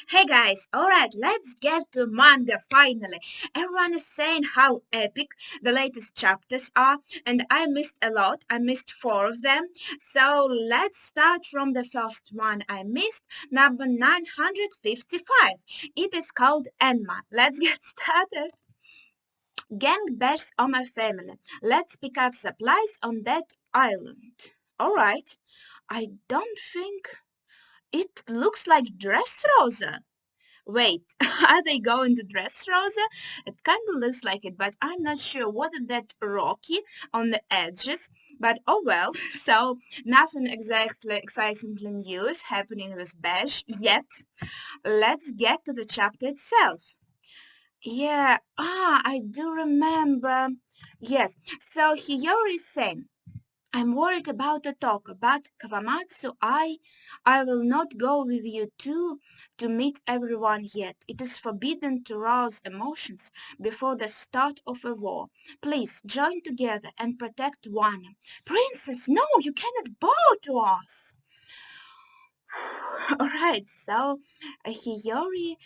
Hey guys, alright, let's get to manga finally. Everyone is saying how epic the latest chapters are, and I missed a lot. I missed four of them. So let's start from the first one I missed, number 955. It is called Enma. Let's get started. Gang bashes on my family. Let's pick up supplies on that island. Alright, I don't think it looks like Dressrosa. Wait, are they going to Dressrosa? It kind of looks like it, but I'm not sure. What is that rocky on the edges? But oh well, so nothing exactly excitingly new is happening with Bash yet. Let's get to the chapter itself. Yeah, I do remember. Yes, so Hiyori is saying, I'm worried about the talk, but Kawamatsu, I will not go with you too to meet everyone yet. It is forbidden to rouse emotions before the start of a war. Please join together and protect one. Princess, no, you cannot bow to us. All right, so Hiyori,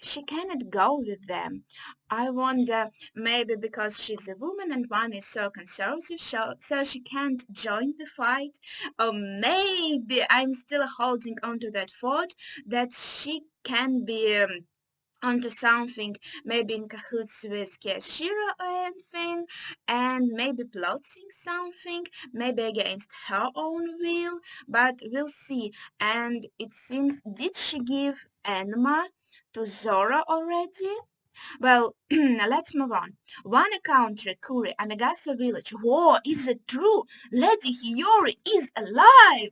she cannot go with them. I wonder, maybe because she's a woman and one is so conservative, so she can't join the fight. Or maybe I'm still holding on to that thought that she can be onto something, maybe in cahoots with Kashira or anything, and maybe plotting something, maybe against her own will, but we'll see. And it seems, did she give Enma to Zora already? Well, let's move on. One country, Kuri, Amegasa village. Whoa, is it true? Lady Hiyori is alive!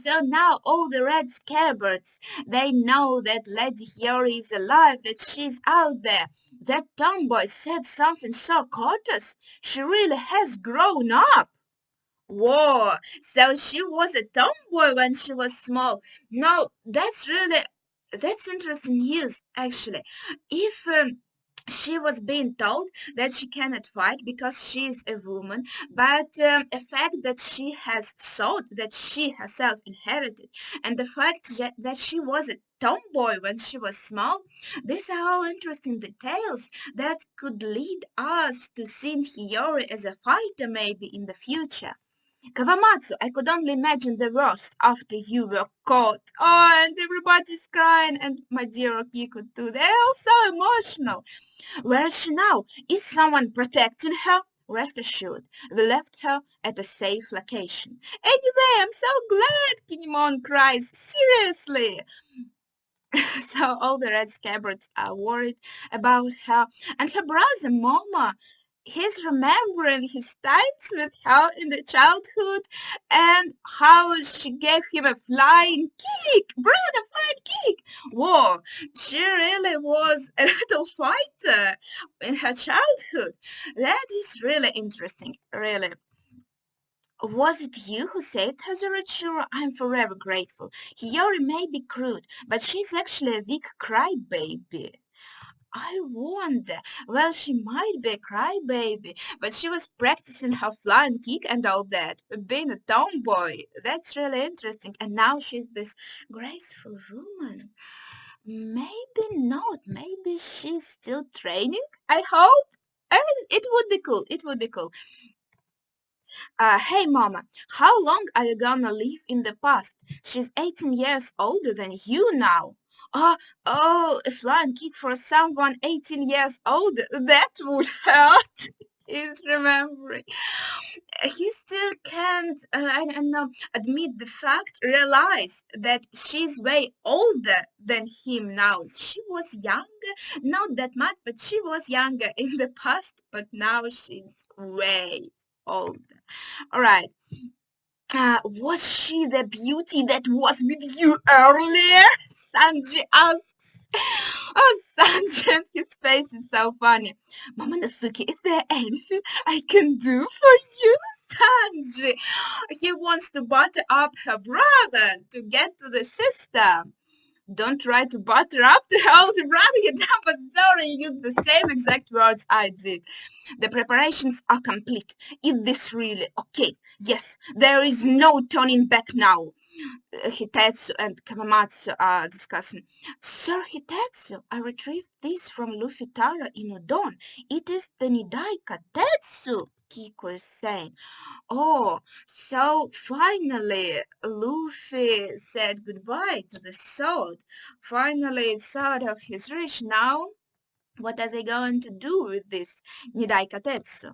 So now all the red scabbards, they know that Lady Hiyori is alive, that she's out there. That tomboy said something so courteous. She really has grown up. Whoa, so she was a tomboy when she was small. No, that's interesting news, actually. If she was being told that she cannot fight because she is a woman, but a fact that she has thought that she herself inherited, and the fact that she was a tomboy when she was small, these are all interesting details that could lead us to seeing Hiyori as a fighter maybe in the future. Kawamatsu, I could only imagine the worst after you were caught. Oh, and everybody's crying, and my dear Okiko too. They're all so emotional. Where is she now? Is someone protecting her? Rest assured, we left her at a safe location. Anyway, I'm so glad, Kinemon cries. Seriously. So all the red scabbards are worried about her, and her brother Moma, he's remembering his times with her in the childhood and how she gave him a flying kick. Brother, flying kick! Whoa, she really was a little fighter in her childhood. That is really interesting, really. Was it you who saved Hazarachura? I'm forever grateful. Hiyori may be crude, but she's actually a weak crybaby. I wonder. Well, she might be a crybaby, but she was practicing her flying kick and all that, being a tomboy. That's really interesting. And now she's this graceful woman. Maybe not. Maybe she's still training, I hope. It would be cool. It would be cool. Hey, Mama, how long are you gonna live in the past? She's 18 years older than you now. Oh, oh, a flying kick for someone 18 years older, that would hurt. He's remembering. He still can't, I don't know, admit the fact, realize that she's way older than him now. She was younger, not that much, but she was younger in the past, but now she's way older. All right. Was she the beauty that was with you earlier? Sanji asks. Oh, Sanji, and his face is so funny. Momonosuke, is there anything I can do for you? Sanji, he wants to butter up her brother to get to the sister. Don't try to butter up the older brother, you dumb but sorry, you used the same exact words I did. The preparations are complete. Is this really okay? Yes, there is no turning back now. Hitetsu and Kamamatsu are discussing. Sir Hitetsu, I retrieved this from Luffy Tara in Udon. It is the Nidai Katetsu, Kiko is saying. Oh, so finally Luffy said goodbye to the sword. Finally it's out of his reach now. What are they going to do with this Nidai Katetsu?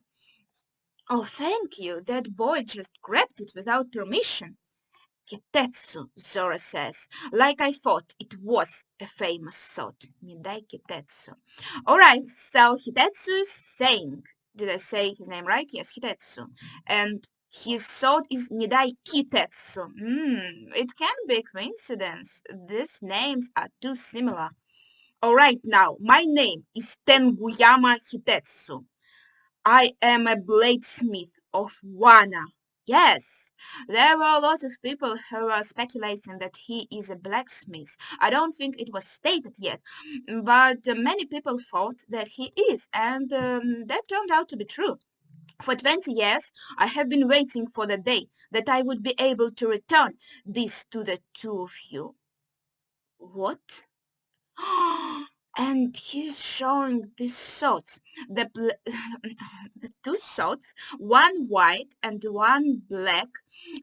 Oh, thank you. That boy just grabbed it without permission. Kitetsu, Zora says. Like I thought, it was a famous sword. Nidai Kitetsu. Alright, so Hitetsu is saying, did I say his name right? Yes, Hitetsu. And his sword is Nidai Kitetsu. It can be a coincidence. These names are too similar. Alright now, my name is Tenguyama Hitetsu. I am a bladesmith of Wana. Yes, there were a lot of people who were speculating that he is a blacksmith. I don't think it was stated yet, but many people thought that he is, and that turned out to be true. For 20 years, I have been waiting for the day that I would be able to return this to the two of you. What? And he's showing these swords, the, the two swords, one white and one black.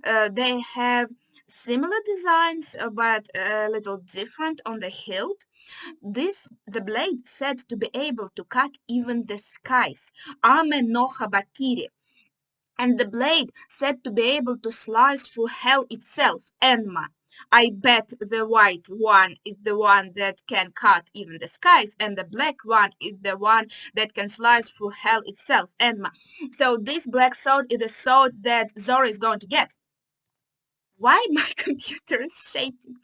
They have similar designs, but a little different on the hilt. The blade said to be able to cut even the skies. Ame no Habakiri. And the blade said to be able to slice through hell itself, Enma. I bet the white one is the one that can cut even the skies, and the black one is the one that can slice through hell itself, Enma. So this black sword is the sword that Zoro is going to get. Why my computer is shaking?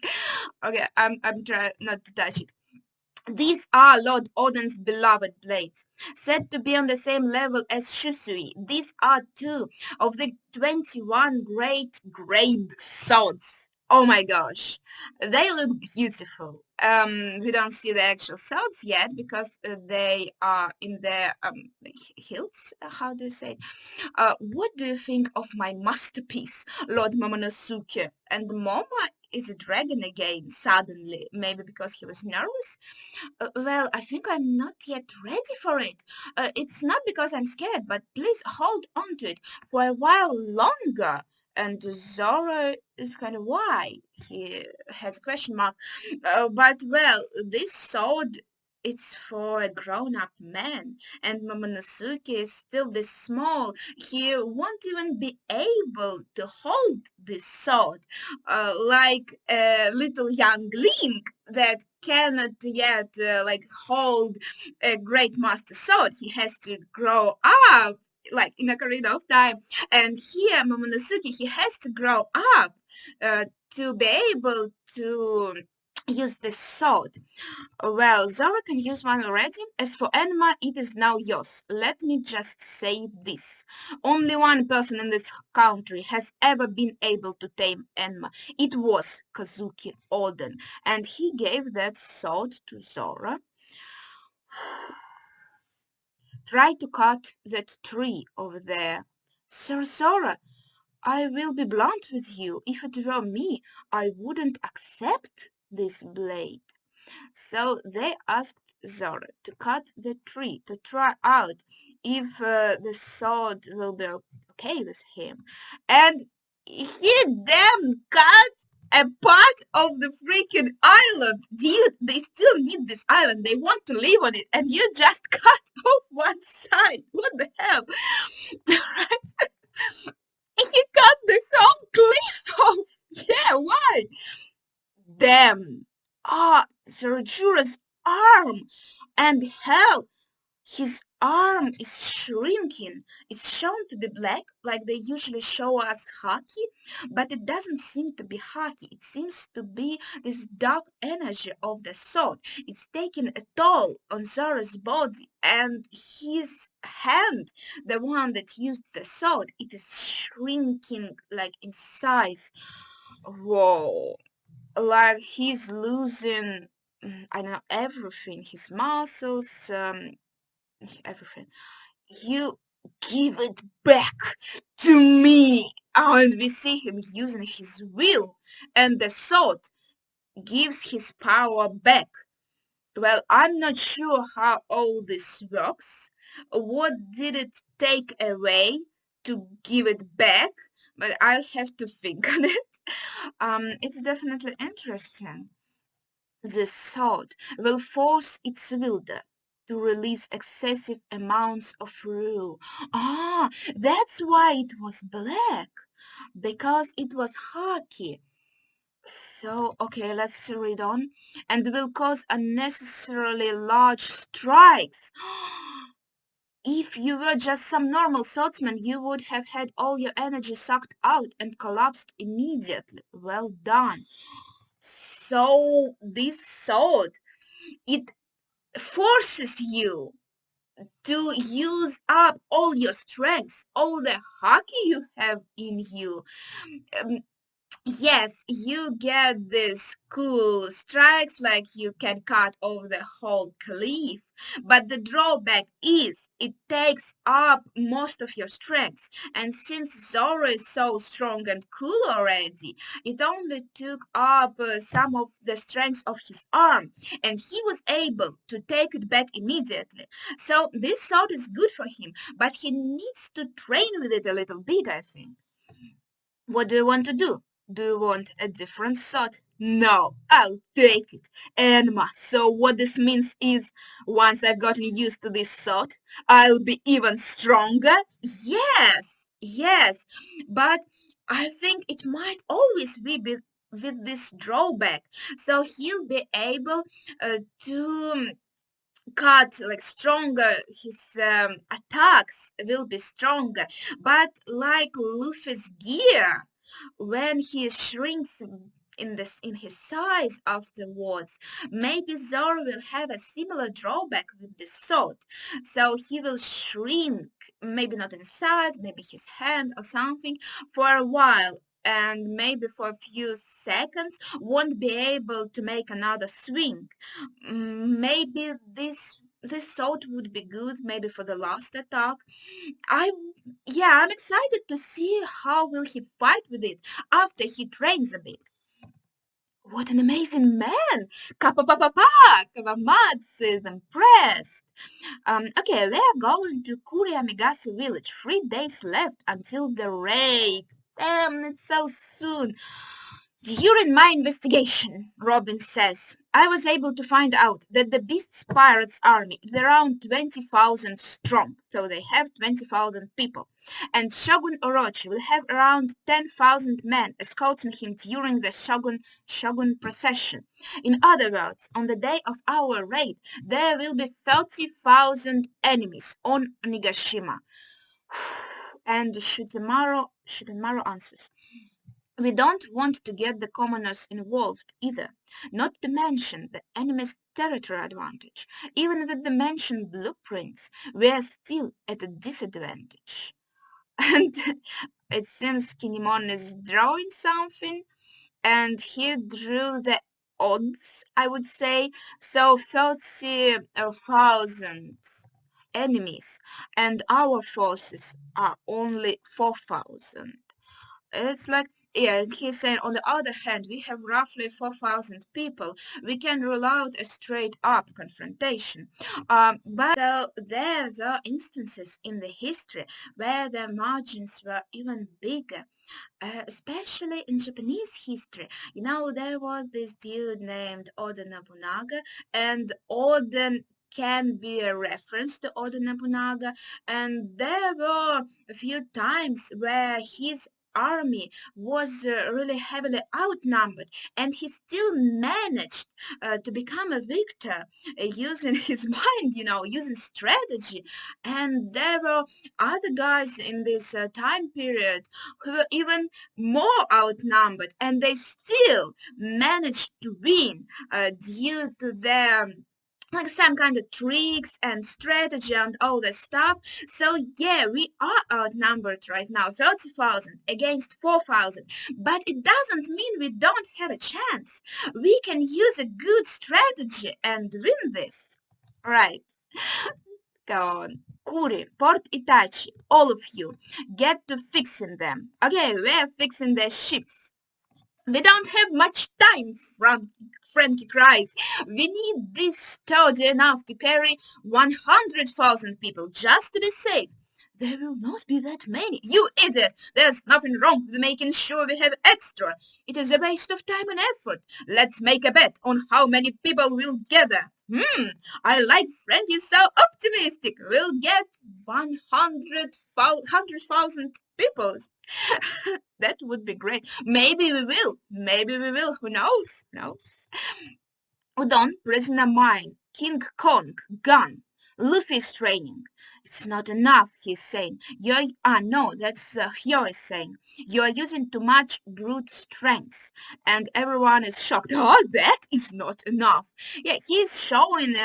Okay, I'm trying not to touch it. These are Lord Odin's beloved blades, said to be on the same level as Shusui. These are two of the 21 great swords. Oh my gosh, they look beautiful. We don't see the actual swords yet because they are in their hilts. How do you say it? What do you think of my masterpiece, Lord Momonosuke? And Momo is a dragon again, suddenly. Maybe because he was nervous? Well, I think I'm not yet ready for it. It's not because I'm scared, but please hold on to it for a while longer. And Zoro is kind of why? He has a question mark. But, well, this sword it's for a grown-up man, and Momonosuke is still this small. He won't even be able to hold this sword, like a little young Link that cannot yet hold a great master sword. He has to grow up like in a corridor of time, and here Momonosuke he has to grow up uh, to be able to use the sword. Well, Zoro can use one already. As for Enma, it is now yours. Let me just say this. Only one person in this country has ever been able to tame Enma. It was Kazuki Oden, and he gave that sword to Zoro. Try to cut that tree over there. Sir Zoro, I will be blunt with you. If it were me, I wouldn't accept this blade. So they asked Zoro to cut the tree to try out if the sword will be okay with him. And he then cut a part of the freaking island. Dude, they still need this island. They want to live on it. And you just cut off one side. What the hell? You cut the whole cliff off. Yeah, why? Damn. Ah, Zorojura's arm. And hell, his arm is shrinking. It's shown to be black, like they usually show us hockey, but it doesn't seem to be hockey. It seems to be this dark energy of the sword. It's taking a toll on Zoro's body, and his hand, the one that used the sword, it is shrinking like in size. Whoa. Like he's losing, I don't know, everything, his muscles, everything. You Give it back to me. And we see him using his will, and the sword gives his power back. Well, I'm not sure how all this works. What did it take away to give it back? But I'll have to think on it. It's definitely interesting. The sword will force its wielder to release excessive amounts of rule. Ah, that's why it was black, because it was haki. So, okay, let's read on. And will cause unnecessarily large strikes. If you were just some normal swordsman, you would have had all your energy sucked out and collapsed immediately. Well done. So, this sword, it forces you to use up all your strengths, all the hockey you have in you. Um, Yes, you get these cool strikes like you can cut over the whole cliff, but the drawback is it takes up most of your strengths. And since Zoro is so strong and cool already, it only took up some of the strength of his arm, and he was able to take it back immediately. So this sword is good for him, but he needs to train with it a little bit, I think. What do you want to do? Do you want a different sword? No, I'll take it. Enma, so what this means is, once I've gotten used to this sword, I'll be even stronger? Yes, yes, but I think it might always be with this drawback. So he'll be able to cut like stronger, his attacks will be stronger, but like Luffy's gear, when he shrinks in his size afterwards, maybe Zoro will have a similar drawback with the sword. So he will shrink, maybe not in size, maybe his hand or something, for a while, and maybe for a few seconds won't be able to make another swing. Maybe this sword would be good, maybe for the last attack. I yeah, I'm excited to see how will he fight with it after he trains a bit. What an amazing man! Kapapapapa! Kawamatsu is impressed. Okay, we're going to Kuriamigasi village. 3 days left until the raid. Damn, it's so soon. During my investigation, Robin says, I was able to find out that the Beast's pirates army is around 20,000 strong, so they have 20,000 people, and Shogun Orochi will have around 10,000 men escorting him during the Shogun procession. In other words, on the day of our raid, there will be 30,000 enemies on Nigashima. And Shutemaru answers. We don't want to get the commoners involved either, not to mention the enemy's territory advantage. Even with the mentioned blueprints, we are still at a disadvantage. And it seems Kinemon is drawing something, and he drew the odds, I would say. So 30,000 enemies, and our forces are only 4,000. It's like, yeah, he's saying, on the other hand, we have roughly 4,000 people. We can rule out a straight-up confrontation. But there were instances in the history where the margins were even bigger. Especially in Japanese history. You know, there was this dude named Oda Nobunaga, and Oden can be a reference to Oda Nobunaga, and there were a few times where his army was really heavily outnumbered, and he still managed to become a victor using his mind, you know, using strategy. And there were other guys in this time period who were even more outnumbered, and they still managed to win due to their like some kind of tricks and strategy and all that stuff. So yeah, we are outnumbered right now, 30,000 against 4,000. But it doesn't mean we don't have a chance. We can use a good strategy and win this. Right. Go on. Kuri, Port Itachi, all of you, get to fixing them. Okay, we're fixing their ships. We don't have much time, Frankie cries. We need this sturdy enough to carry 100,000 people just to be safe. There will not be that many. You idiot! There's nothing wrong with making sure we have extra. It is a waste of time and effort. Let's make a bet on how many people we'll gather. I like Frankie so optimistic. We'll get 100,000 people. That would be great. Maybe we will. Maybe we will. Who knows? Who knows? Udon, prisoner mine. King Kong, gun. Luffy's training. It's not enough, he's saying. No, that's Hyo is saying. You're using too much brute strength. And everyone is shocked. Oh, that is not enough. Yeah, he's showing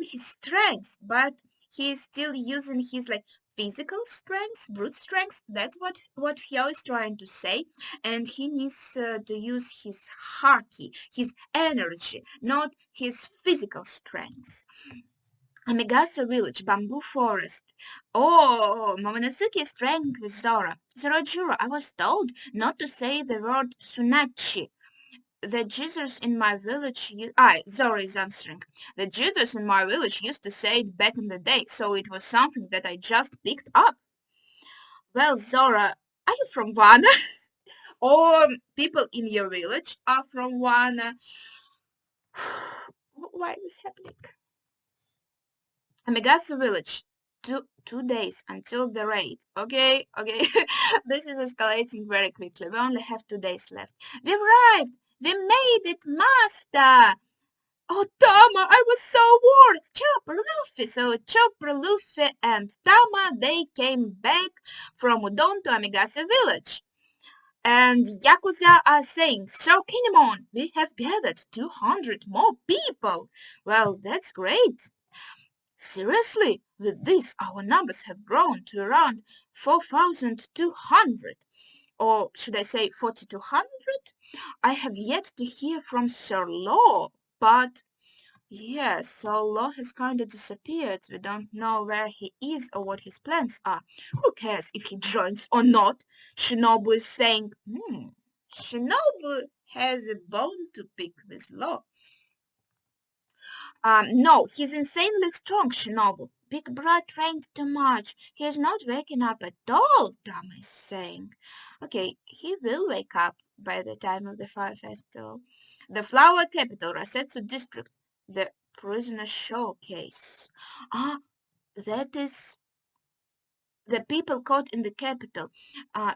his strength, but he's still using his physical strength, brute strength. That's what Hyo is trying to say, and he needs to use his haki, his energy, not his physical strength. Amigasa village, bamboo forest. Oh, Momonosuke is training with Zora. Zorojuro, I was told not to say the word Sunachi. The Jesus in my village, Zora is answering. The Jesus in my village used to say it back in the day, so it was something that I just picked up. Well, Zora, are you from Wano? Or people in your village are from Wano? Why is this happening? Amigasa village. Two days until the raid. Okay. This is escalating very quickly. We only have 2 days left. We've arrived! We made it, master! Oh, Tama, I was so worried. Chopper, Luffy. So Chopper, Luffy, and Tama, they came back from Udon to Amigasa village. And Yakuza are saying, so Kinemon, we have gathered 200 more people. Well, that's great. Seriously, with this, our numbers have grown to around 4,200. Or should I say 4,200? I have yet to hear from Sir Law, but yes, Sir Law has kind of disappeared. We don't know where he is or what his plans are. Who cares if he joins or not? Shinobu is saying, Shinobu has a bone to pick with Law. No, he's insanely strong, Shinobu. Big Brother trained too much. He is not waking up at all, Tama is saying. Okay, he will wake up by the time of the Fire Festival. The Flower Capital, Rasetsu District. The Prisoner Showcase. That is the people caught in the capital.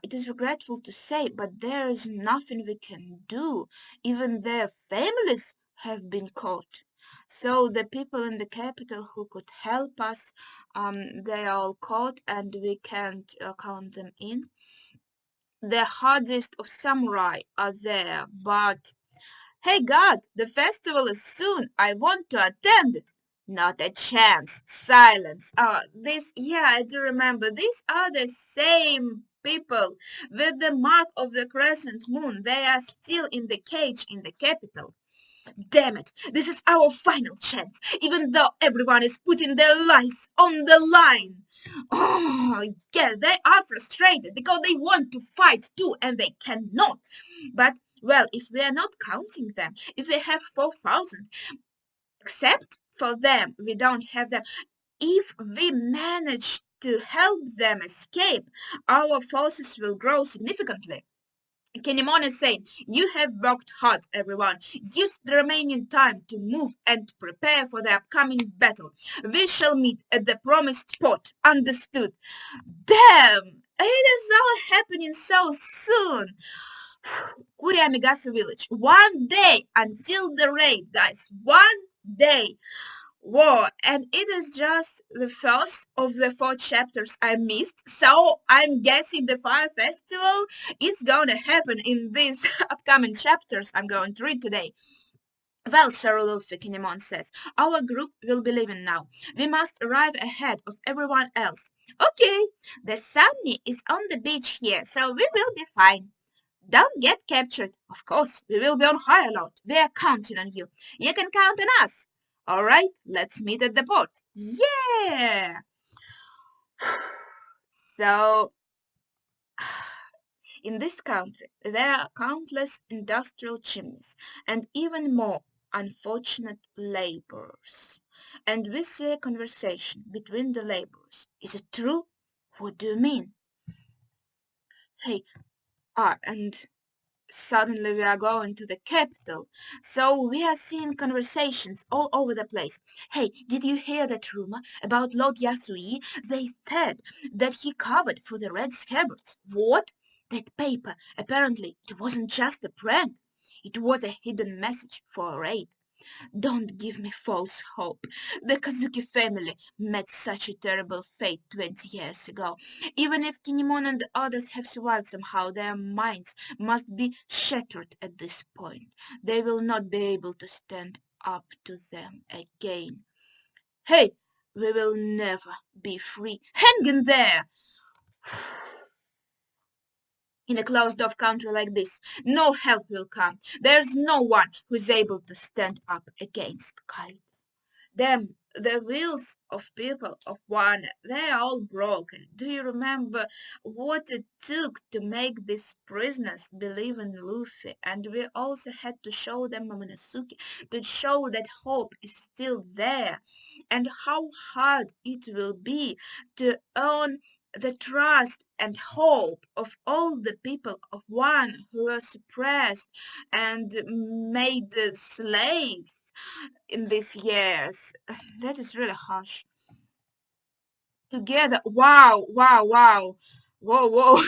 It is regretful to say, but there is nothing we can do. Even their families have been caught. So the people in the capital who could help us, they are all caught and we can't count them in. The hardest of samurai are there, but hey God, the festival is soon. I want to attend it. Not a chance. Silence. I do remember. These are the same people with the mark of the crescent moon. They are still in the cage in the capital. Damn it, this is our final chance, even though everyone is putting their lives on the line. Oh, yeah, they are frustrated because they want to fight too and they cannot. But, well, if we are not counting them, if we have 4,000, except for them, we don't have them. If we manage to help them escape, our forces will grow significantly. Kinemon is saying, you have worked hard, everyone. Use the remaining time to move and prepare for the upcoming battle. We shall meet at the promised spot. Understood? Damn! It is all happening so soon. Kuri Amigasa village. 1 day until the raid, guys. 1 day. Whoa, and it is just the first of the 4 chapters I missed, so I'm guessing the Fire Festival is gonna happen in these upcoming chapters I'm going to read today. Well, Sir Luffy, Kinemon says, our group will be leaving now. We must arrive ahead of everyone else. Okay, the Sunny is on the beach here, so we will be fine. Don't get captured. Of course, we will be on high alert. We are counting on you. You can count on us. All right, let's meet at the port. Yeah! So, in this country, there are countless industrial chimneys and even more unfortunate laborers. And we see a conversation between the laborers. Is it true? What do you mean? Hey, and suddenly we are going to the capital. So we are seeing conversations all over the place. Hey, did you hear that rumor about Lord Yasui? They said that he covered for the Red Scabbards. What? That paper, apparently it wasn't just a prank. It was a hidden message for a raid. Don't give me false hope. The Kazuki family met such a terrible fate 20 years ago. Even if Kinemon and the others have survived somehow, their minds must be shattered at this point. They will not be able to stand up to them again. Hey, we will never be free. Hang in there! In a closed-off country like this, no help will come. There's no one who's able to stand up against Kite. Them, the wheels of people of one, they're all broken. Do you remember what it took to make these prisoners believe in Luffy? And we also had to show them Momonosuke to show that hope is still there, and how hard it will be to earn the trust and hope of all the people of one who were suppressed and made slaves in these years. That is really harsh. Together, wow, wow, wow. Whoa, whoa.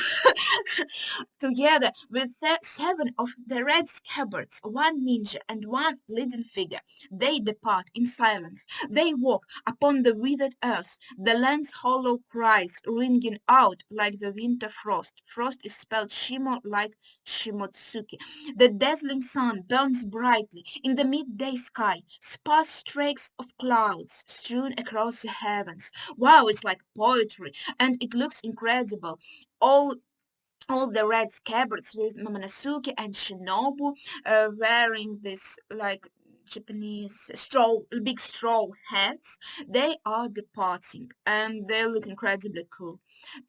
Together with seven of the red scabbards, one ninja and one leading figure, they depart in silence. They walk upon the withered earth, the land's hollow cries ringing out like the winter frost. Frost is spelled Shimo like Shimotsuki. The dazzling sun burns brightly in the midday sky, sparse streaks of clouds strewn across the heavens. Wow, it's like poetry, and it looks incredible. All all the red scabbards with Momonosuke and Shinobu wearing this like Japanese big straw hats. They are departing and they look incredibly cool.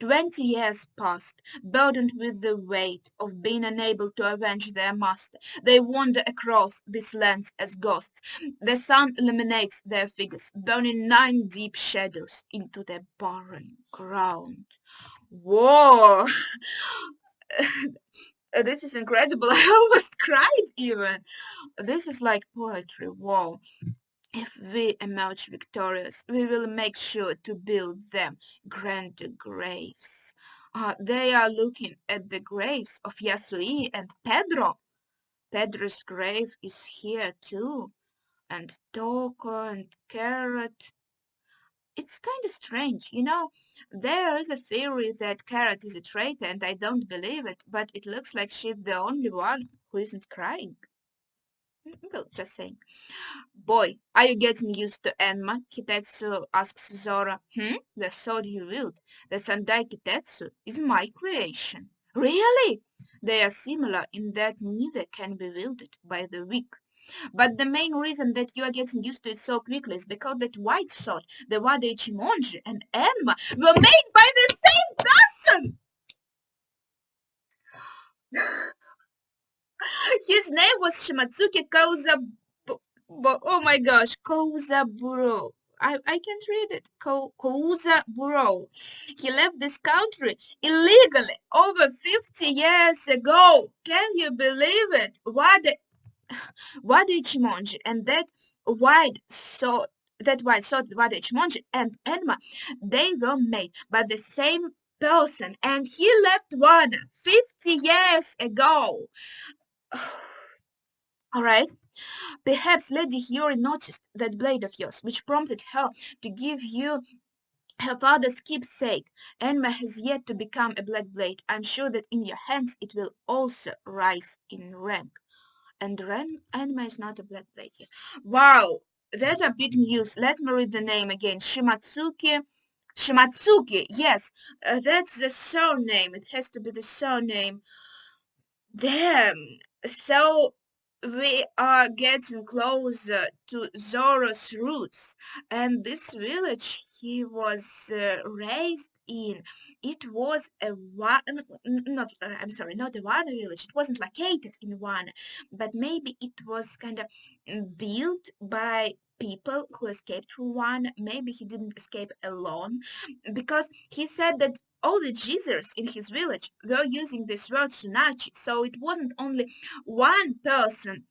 20 years passed, burdened with the weight of being unable to avenge their master. They wander across these lands as ghosts. The sun illuminates their figures, burning 9 deep shadows into the barren ground. Whoa! This is incredible. I almost cried even. This is like poetry. Wow. If we emerge victorious, we will make sure to build them grander graves. They are looking at the graves of Yasui and Pedro. Pedro's grave is here too. And Toko and Carrot. It's kind of strange, There is a theory that Carrot is a traitor, and I don't believe it, but it looks like she's the only one who isn't crying. Well, just saying. Boy, are you getting used to Enma? Kitetsu asks Zora. The sword you wield, the Sandai Kitetsu, is my creation. Really? They are similar in that neither can be wielded by the weak. But the main reason that you are getting used to it so quickly is because that white sword, the Wada Ichimonji and Enma were made by the same person! His name was Shimatsuke Kauza... Oh my gosh, Kouzaburo. I can't read it. Kouzaburo. He left this country illegally over 50 years ago. Can you believe it? Wada Ichimonji and that white sword, Wada Ichimonji and Enma, they were made by the same person, and he left Wada 50 years ago. All right. Perhaps Lady Hiyori noticed that blade of yours, which prompted her to give you her father's keepsake. Enma has yet to become a black blade. I'm sure that in your hands it will also rise in rank. And Enma is not a black blade yet. Wow, that are big news. Let me read the name again. Shimatsuki, yes, that's the surname. It has to be the surname. Damn. So we are getting closer to Zoro's roots, and this village he was raised in. It was a one, not I'm sorry, not a one village. It wasn't located in one, but maybe it was kind of built by people who escaped from one. Maybe he didn't escape alone, because he said that all the geezers in his village were using this word Sunachi, so it wasn't only one person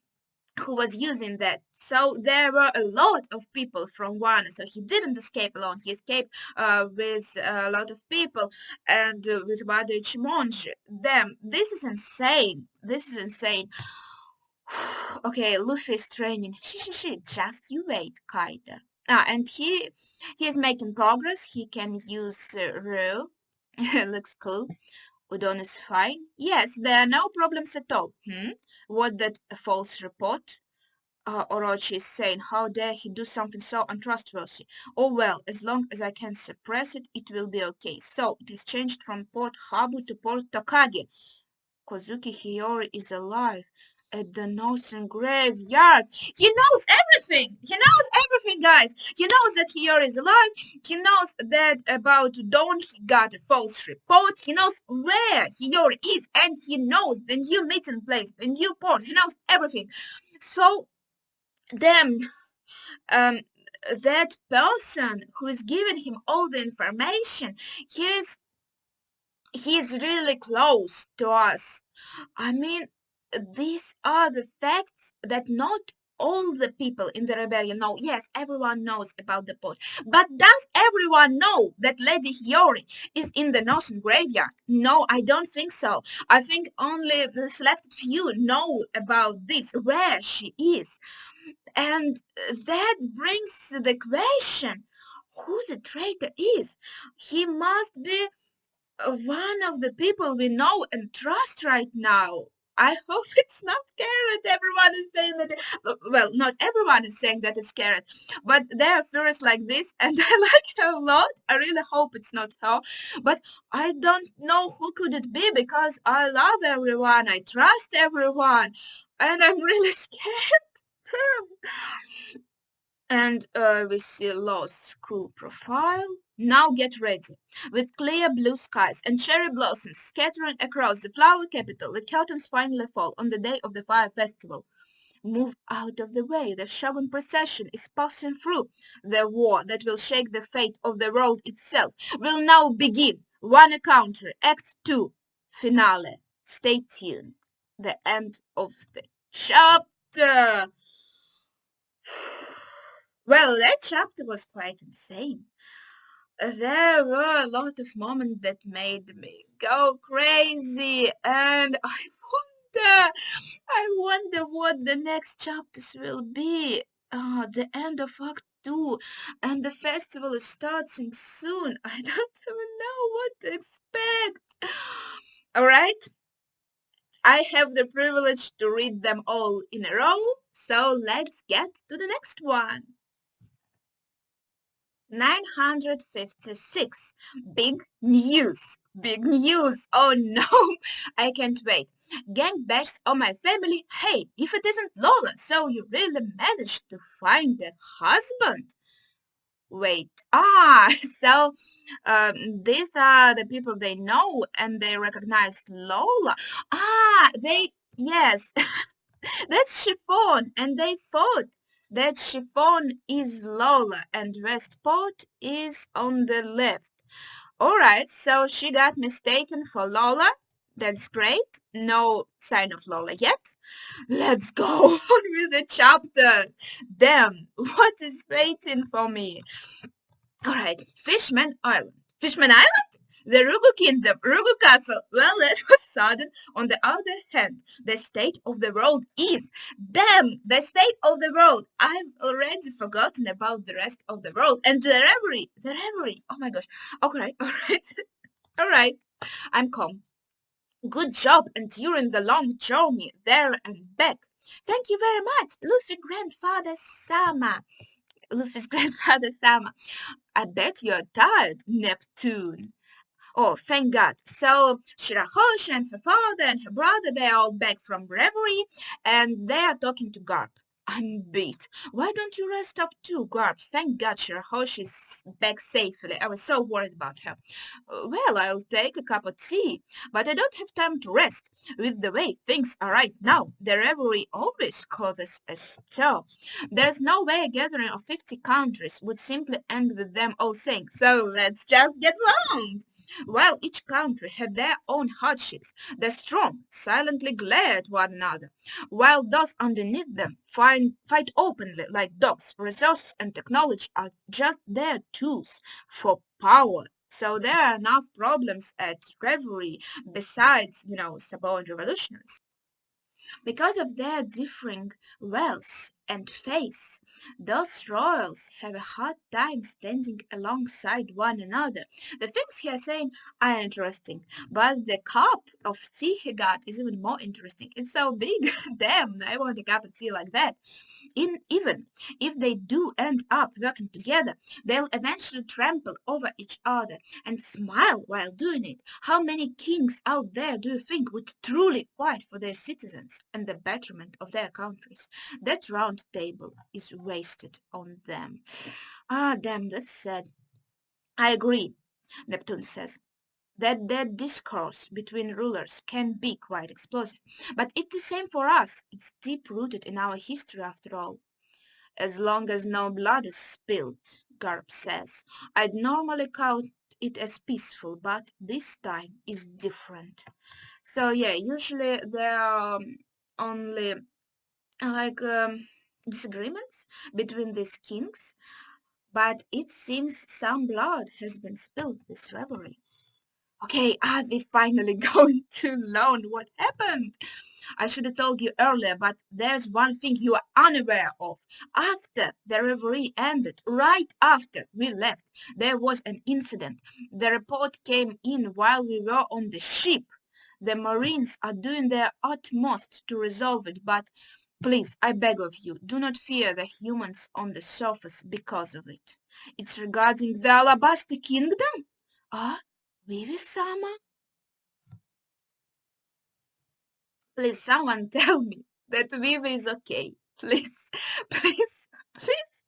who was using that. So there were a lot of people from one. So he didn't escape alone. He escaped with a lot of people and with Wada Ichimonji. Damn, this is insane. This is insane. Okay, Luffy is training. Just you wait, Kaita. And he is making progress. He can use Ru. Looks cool. Udon is fine. Yes, there are no problems at all. What that a false report? Orochi is saying, how dare he do something so untrustworthy? Oh well, as long as I can suppress it, it will be okay. So, it has changed from Port Habu to Port Tokage. Kozuki Hiyori is alive at the Northern Graveyard. He knows everything! He knows everything, guys! He knows that Hiyori is alive. He knows that about Dawn he got a false report. He knows where Hiyori is. And he knows the new meeting place, the new port. He knows everything. So, then that person who is giving him all the information, he's really close to us. I mean, these are the facts that not all the people in the rebellion know. Yes, everyone knows about the pot, but does everyone know that Lady Hiyori is in the Northern Graveyard? No, I don't think so. I think only the selected few know about this, where she is. And that brings the question, who the traitor is. He must be one of the people we know and trust right now. I hope it's not Carrot. Everyone is saying that. Well, not everyone is saying that it's Carrot, but there are theories like this, and I like her a lot. I really hope it's not her, but I don't know who could it be because I love everyone, I trust everyone, and I'm really scared. And we see Lost school profile. Now get ready. With clear blue skies and cherry blossoms scattering across the flower capital, the curtains finally fall on the day of the fire festival. Move out of the way. The Shogun procession is passing through. The war that will shake the fate of the world itself will now begin. One encounter, Act 2, finale. Stay tuned. The end of the chapter. Well, that chapter was quite insane. There were a lot of moments that made me go crazy, and I wonder what the next chapters will be. The end of Act 2, and the festival is starting soon. I don't even know what to expect. Alright, I have the privilege to read them all in a row, so let's get to the next one. 956. Big news. Big news. Oh no, I can't wait. Gang bashes on my family. Hey, if it isn't Lola, so you really managed to find a husband? Wait. So these are the people they know and they recognized Lola. Yes, that's Chiffon, and they fought. That Chiffon is Lola, and Westport is on the left. Alright, so she got mistaken for Lola. That's great. No sign of Lola yet. Let's go on with the chapter. Damn, what is waiting for me? Alright, Fishman Island. Fishman Island? The Rugu Kingdom, Rugu Castle. Well, that was sudden. On the other hand, the state of the world is. Damn, the state of the world. I've already forgotten about the rest of the world. And the reverie. Oh my gosh. Okay, alright. I'm calm. Good job enduring the long journey there and back. Thank you very much, Luffy's grandfather Sama. I bet you're tired, Neptune. Oh, thank God. So Shirahoshi and her father and her brother, they are all back from reverie, and they are talking to Garp. I'm beat. Why don't you rest up too, Garp? Thank God Shirahoshi's back safely. I was so worried about her. Well, I'll take a cup of tea, but I don't have time to rest. With the way things are right now, the reverie always causes a stir. There's no way a gathering of 50 countries would simply end with them all saying, so let's just get along. While each country had their own hardships, the strong silently glare at one another, while those underneath them fight openly like dogs. Resources and technology are just their tools for power. So there are enough problems at Reverie besides, suborned revolutionaries. Because of their differing wealth and faith, those royals have a hard time standing alongside one another. The things he is saying are interesting, but the cup of tea he got is even more interesting. It's so big. Damn, I want a cup of tea like that. Even if they do end up working together, they'll eventually trample over each other and smile while doing it. How many kings out there do you think would truly fight for their citizens and the betterment of their countries? That round table is wasted on them. Ah, damn, that's sad. I agree, Neptune says that discourse between rulers can be quite explosive. But it's the same for us. It's deep-rooted in our history after all. As long as no blood is spilled, Garp says. I'd normally count it as peaceful, but this time is different. So yeah, usually there are only like disagreements between these kings, but it seems some blood has been spilled this revelry. Okay, are we finally going to learn what happened? I should have told you earlier, but there's one thing you are unaware of. After the reverie ended, right after we left, there was an incident. The report came in while we were on the ship. The Marines are doing their utmost to resolve it, but please, I beg of you, do not fear the humans on the surface because of it. It's regarding the Alabaster Kingdom? Ah, Vivi-sama? Please, someone tell me that Vivi is okay. Please, please, please.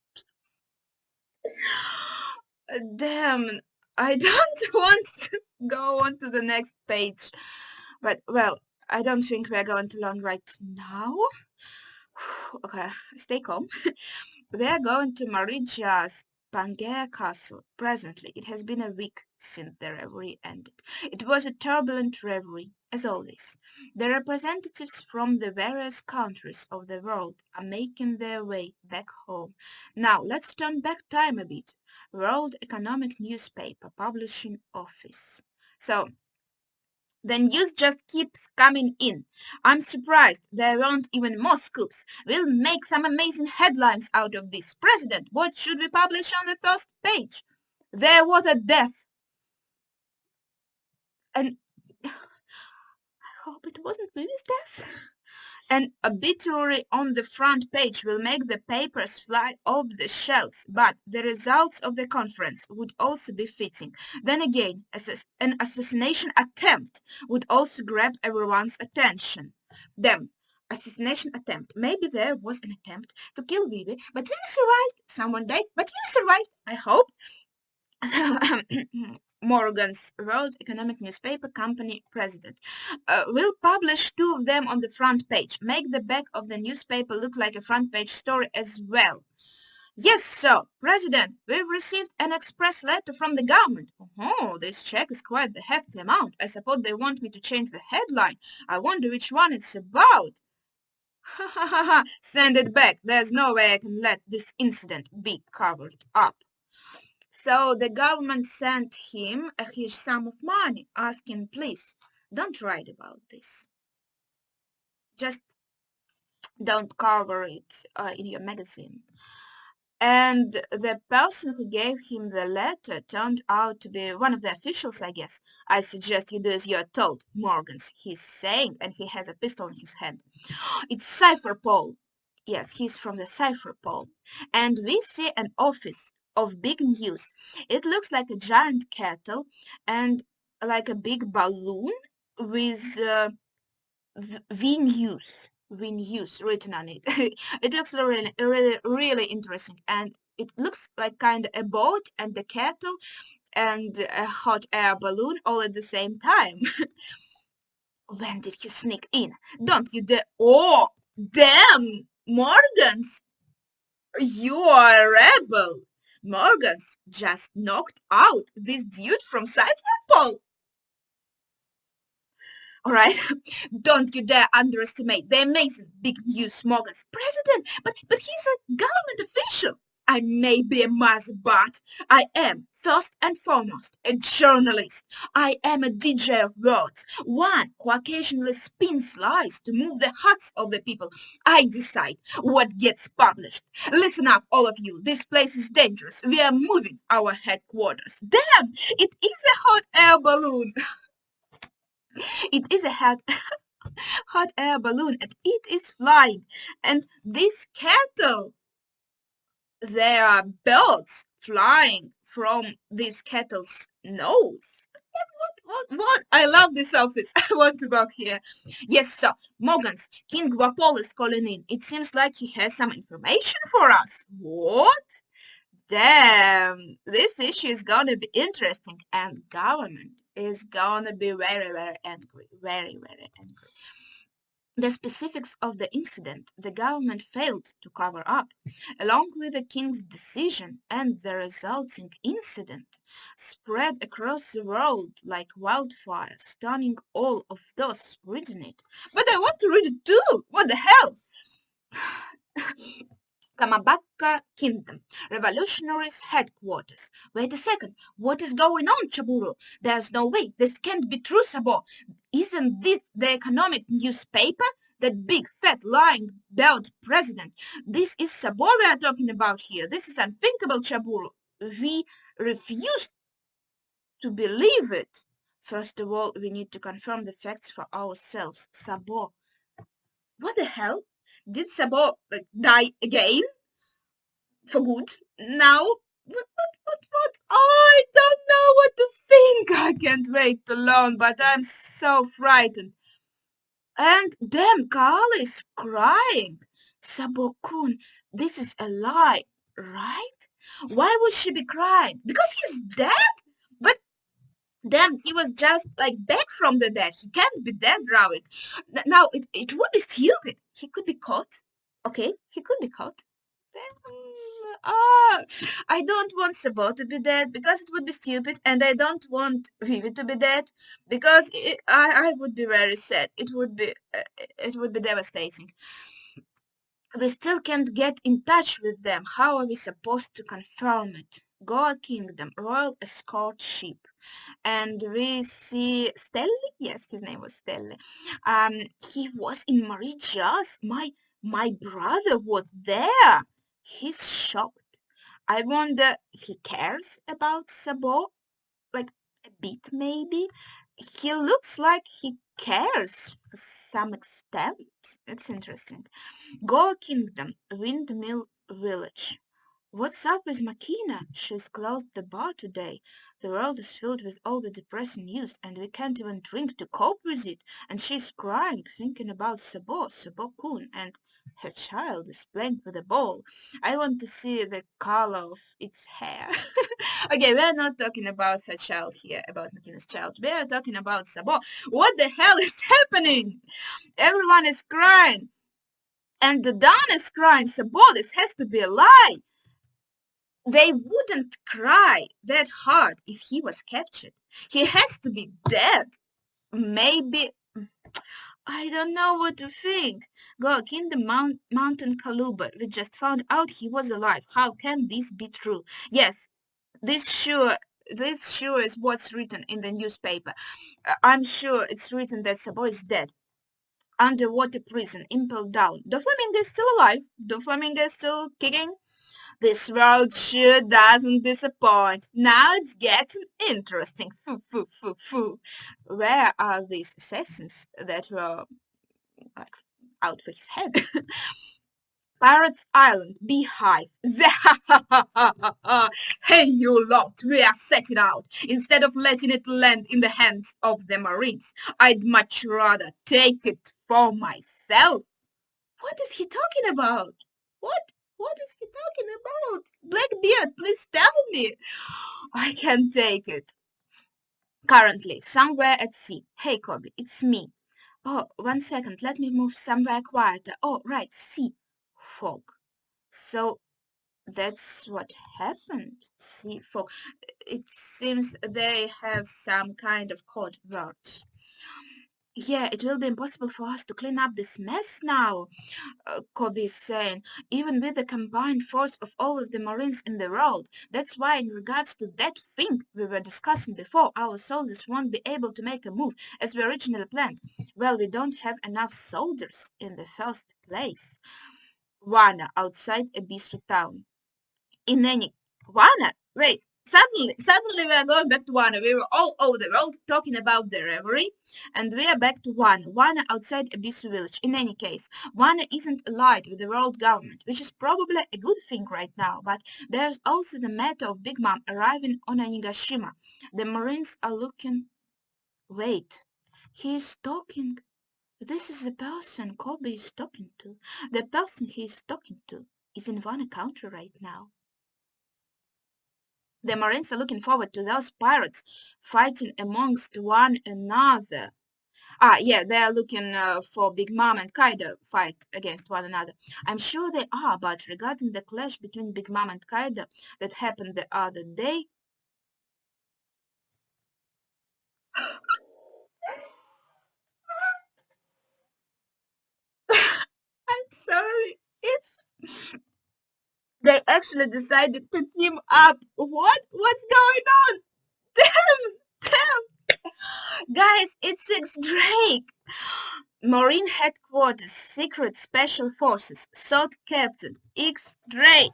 Damn, I don't want to go on to the next page. But, well, I don't think we're going to learn right now. Okay, stay calm. We're going to Marija's Pangea Castle. Presently, it has been a week since the reverie ended. It was a turbulent reverie, as always. The representatives from the various countries of the world are making their way back home. Now, let's turn back time a bit. World Economic Newspaper Publishing Office. So, the news just keeps coming in. I'm surprised there aren't even more scoops. We'll make some amazing headlines out of this. President, what should we publish on the first page? There was a death. And I hope it wasn't Vivi's death. An obituary on the front page will make the papers fly off the shelves, but the results of the conference would also be fitting. Then again, an assassination attempt would also grab everyone's attention. Then, assassination attempt. Maybe there was an attempt to kill Vivi, but Vivi survived. Someone died, but Vivi survived. I hope. Morgan's World Economic Newspaper Company president. We'll publish two of them on the front page. Make the back of the newspaper look like a front page story as well. Yes, sir. President, we've received an express letter from the government. Oh, this check is quite the hefty amount. I suppose they want me to change the headline. I wonder which one it's about. Ha ha ha ha. Send it back. There's no way I can let this incident be covered up. So the government sent him a huge sum of money, asking, please, don't write about this. Just don't cover it in your magazine. And the person who gave him the letter turned out to be one of the officials, I guess. I suggest you do as you are told, Morgans, he's saying, and he has a pistol in his hand. It's Cypher Paul. Yes, he's from the Cypher Pole. And we see an office of big news. It looks like a giant kettle, and like a big balloon with V-News written on it. It looks really, really, really interesting, and it looks like kind of a boat and a kettle and a hot air balloon all at the same time. When did he sneak in? Don't you dare! Oh, damn, Morgans, you are a rebel. Morgans just knocked out this dude from Cyberpunk. All right, don't you dare underestimate the amazing big news Morgan's president, but he's a government official. I may be a mother, but I am, first and foremost, a journalist. I am a DJ of words, one who occasionally spins lies to move the hearts of the people. I decide what gets published. Listen up, all of you. This place is dangerous. We are moving our headquarters. Damn, it is a hot air balloon. It is a hot air balloon and it is flying. And this kettle, there are birds flying from this kettle's nose. What? I love this office. I want to work here. Yes, sir. Morgans, King Wapol is calling in. It seems like he has some information for us. What? Damn, this issue is gonna be interesting and government is gonna be very, very angry. Very, very angry. The specifics of the incident the government failed to cover up, along with the king's decision and the resulting incident, spread across the world like wildfire, stunning all of those reading it. But I want to read it too! What the hell? Kamabaka Kingdom, Revolutionaries Headquarters. Wait a second, what is going on, Chaburu? There's no way, this can't be true, Sabo. Isn't this the economic newspaper? That big, fat, lying, belt president. This is Sabo we are talking about here. This is unthinkable, Chaburu. We refuse to believe it. First of all, we need to confirm the facts for ourselves. Sabo. What the hell? Did Sabo die again? For good. Now, what? Oh, I don't know what to think. I can't wait to learn, but I'm so frightened. And damn, Carl is crying. Sabokun, this is a lie, right? Why would she be crying? Because he's dead? But damn, he was just like back from the dead. He can't be dead, Ravik. Now, it would be stupid. He could be caught. Okay, he could be caught. Ah, I don't want Sabo to be dead because it would be stupid, and I don't want Vivi to be dead because I would be very sad. It would be devastating. We still can't get in touch with them. How are we supposed to confirm it? Goa Kingdom, Royal Escort Ship. And we see Stelly. Yes, his name was Stelly. He was in Marija's. My brother was there. He's shocked. I wonder if he cares about Sabo, like a bit maybe. He looks like he cares to some extent. It's interesting. Goa Kingdom, Windmill Village. What's up with Makina? She's closed the bar today. The world is filled with all the depressing news, and we can't even drink to cope with it. And she's crying, thinking about Sabo-kun, and her child is playing with a ball. I want to see the color of its hair. Okay, we're not talking about her child here, about Makina's child. We are talking about Sabo. What the hell is happening? Everyone is crying. And the Don is crying. Sabo, this has to be a lie. They wouldn't cry that hard if he was captured. He has to be dead. Maybe. I don't know what to think. Gok in the mountain Kaluba. We just found out he was alive. How can this be true? Yes, this sure is what's written in the newspaper. I'm sure it's written that Sabo is dead. Underwater prison, impelled down. The Flamingo is still alive. The Flamingo is still kicking. This world sure doesn't disappoint. Now it's getting interesting. Foo, foo, foo, foo. Where are these assassins that were like out for his head? Pirates Island, Beehive. Hey, you lot, we are setting out. Instead of letting it land in the hands of the Marines, I'd much rather take it for myself. What is he talking about? What? What is he talking about? Blackbeard, please tell me. I can't take it. Currently, somewhere at sea. Hey, Kobe, it's me. Oh, 1 second, let me move somewhere quieter. Oh, right, sea. Fog. So that's what happened. Sea fog. It seems they have some kind of code words. Yeah, it will be impossible for us to clean up this mess now, Kobe is saying, even with the combined force of all of the Marines in the world. That's why, in regards to that thing we were discussing before, our soldiers won't be able to make a move as we originally planned. Well, we don't have enough soldiers in the first place. Wana, outside Abisu town. In any Wana, wait. Suddenly we are going back to Wana. We were all over the world talking about the reverie, and we are back to Wana. Wana outside Abisu village. In any case, Wana isn't allied with the world government, which is probably a good thing right now, but there's also the matter of Big Mom arriving on Onigashima. The Marines are looking... Wait, he is talking. This is the person Kobe is talking to. The person he is talking to is in Wana country right now. The Marines are looking forward to those pirates fighting amongst one another. Ah, yeah, they are looking for Big Mom and Kaido fight against one another. I'm sure they are, but regarding the clash between Big Mom and Kaido that happened the other day, I'm sorry, it's... They actually decided to team up. What? What's going on? Damn, guys, it's Six Drake. Marine Headquarters, Secret Special Forces, Salt Captain X Drake.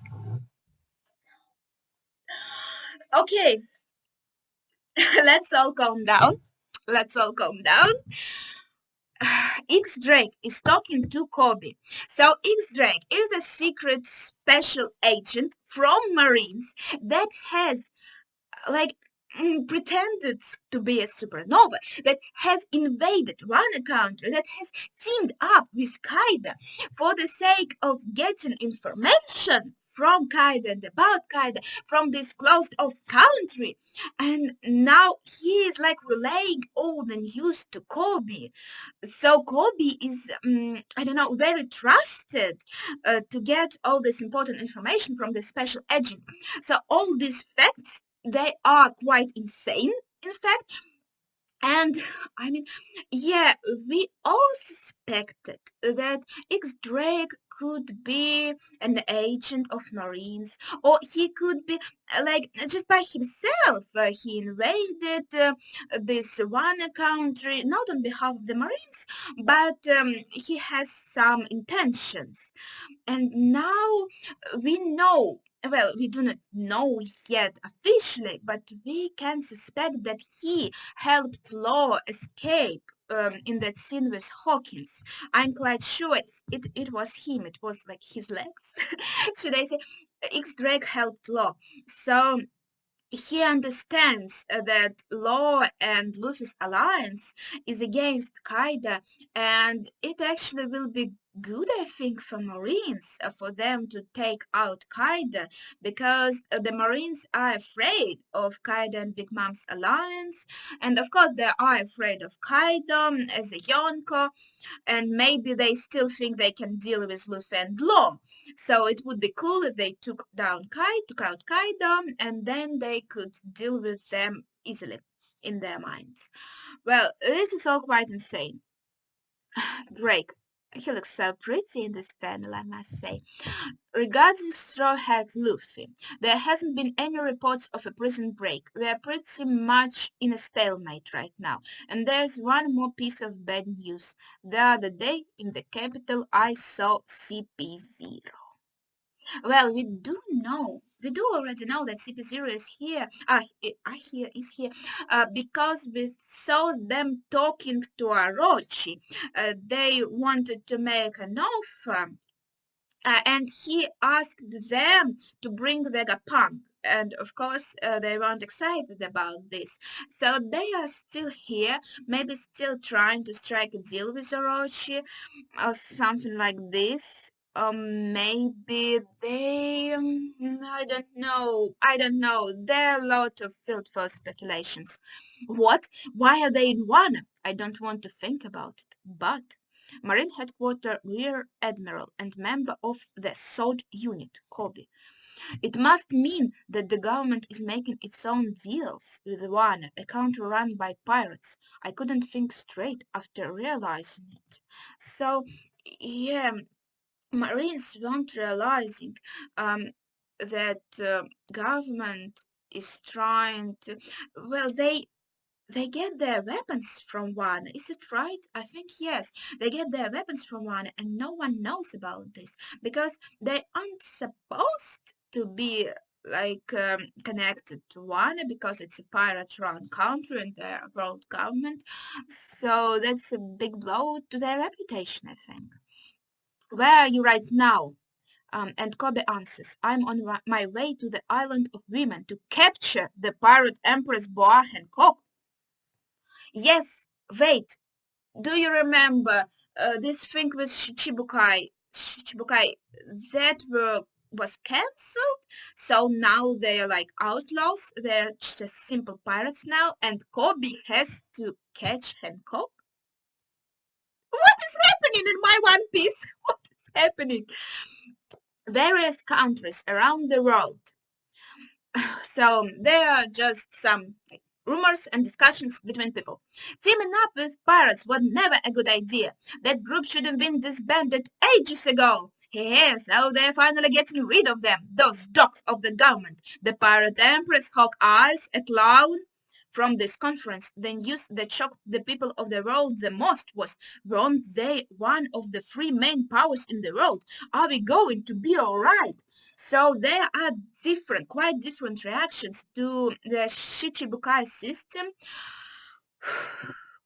Okay, let's all calm down. Let's all calm down. X Drake is talking to Kobe. So X Drake is a secret special agent from Marines that has like pretended to be a supernova, that has invaded one country, that has teamed up with Kaida for the sake of getting information from Kaida and about Kaida from this closed off country. And now he is like relaying all the news to Kobe. So Kobe is, I don't know, very trusted to get all this important information from the special agent. So all these facts, they are quite insane, in fact. And I mean, yeah, we all suspected that X Drake could be an agent of Marines, or he could be like just by himself. He invaded this one country, not on behalf of the Marines, but he has some intentions. And now we know, well, we do not know yet officially, but we can suspect that he helped Law escape in that scene with Hawkins. I'm quite sure it was him. It was like his legs. Should I say? X-Drake helped Law. So he understands that Law and Luffy's alliance is against Kaida, and it actually will be good, I think, for Marines for them to take out Kaida because the Marines are afraid of Kaida and Big Mom's alliance, and of course they are afraid of Kaida as a Yonko, and maybe they still think they can deal with Luffy and Law. So it would be cool if they took out Kaido, and then they could deal with them easily in their minds. Well, this is all quite insane. Drake, he looks so pretty in this panel, I must say. Regarding Straw Hat Luffy, there hasn't been any reports of a prison break. We are pretty much in a stalemate right now. And there's one more piece of bad news. The other day, in the capital, I saw CP0. Well, we do already know that CP0 is here. Is here because we saw them talking to Orochi. They wanted to make an offer and he asked them to bring Vegapunk. And of course, they weren't excited about this. So they are still here, maybe still trying to strike a deal with Orochi or something like this. Maybe they, I don't know. I don't know. There are a lot of field for speculations. What? Why are they in Wano? I don't want to think about it. But Marine Headquarters Rear Admiral and member of the SWORD unit, Kobe. It must mean that the government is making its own deals with Wano, a country run by pirates. I couldn't think straight after realizing it. So, yeah, Marines weren't realizing um, that government is trying to. Well, they get their weapons from one. Is it right? I think yes. They get their weapons from one, and no one knows about this because they aren't supposed to be like connected to one because it's a pirate-run country and their world government. So that's a big blow to their reputation, I think. Where are you right now? And Kobe answers, I'm on my way to the island of women to capture the pirate empress Boa Hancock. Yes, wait, do you remember this thing with Shichibukai? Shichibukai that was cancelled, so now they are like outlaws. They're just simple pirates now, and Kobe has to catch Hancock. What is happening in my One Piece? What is happening? Various countries around the world. So there are just some like, rumors and discussions between people. Teaming up with pirates was never a good idea. That group should have been disbanded ages ago. Yeah, so they're finally getting rid of them, those dogs of the government. The pirate empress, Hawk Eyes, a clown. From this conference, the news that shocked the people of the world the most was, weren't they one of the three main powers in the world? Are we going to be alright? So there are different, quite different reactions to the Shichibukai system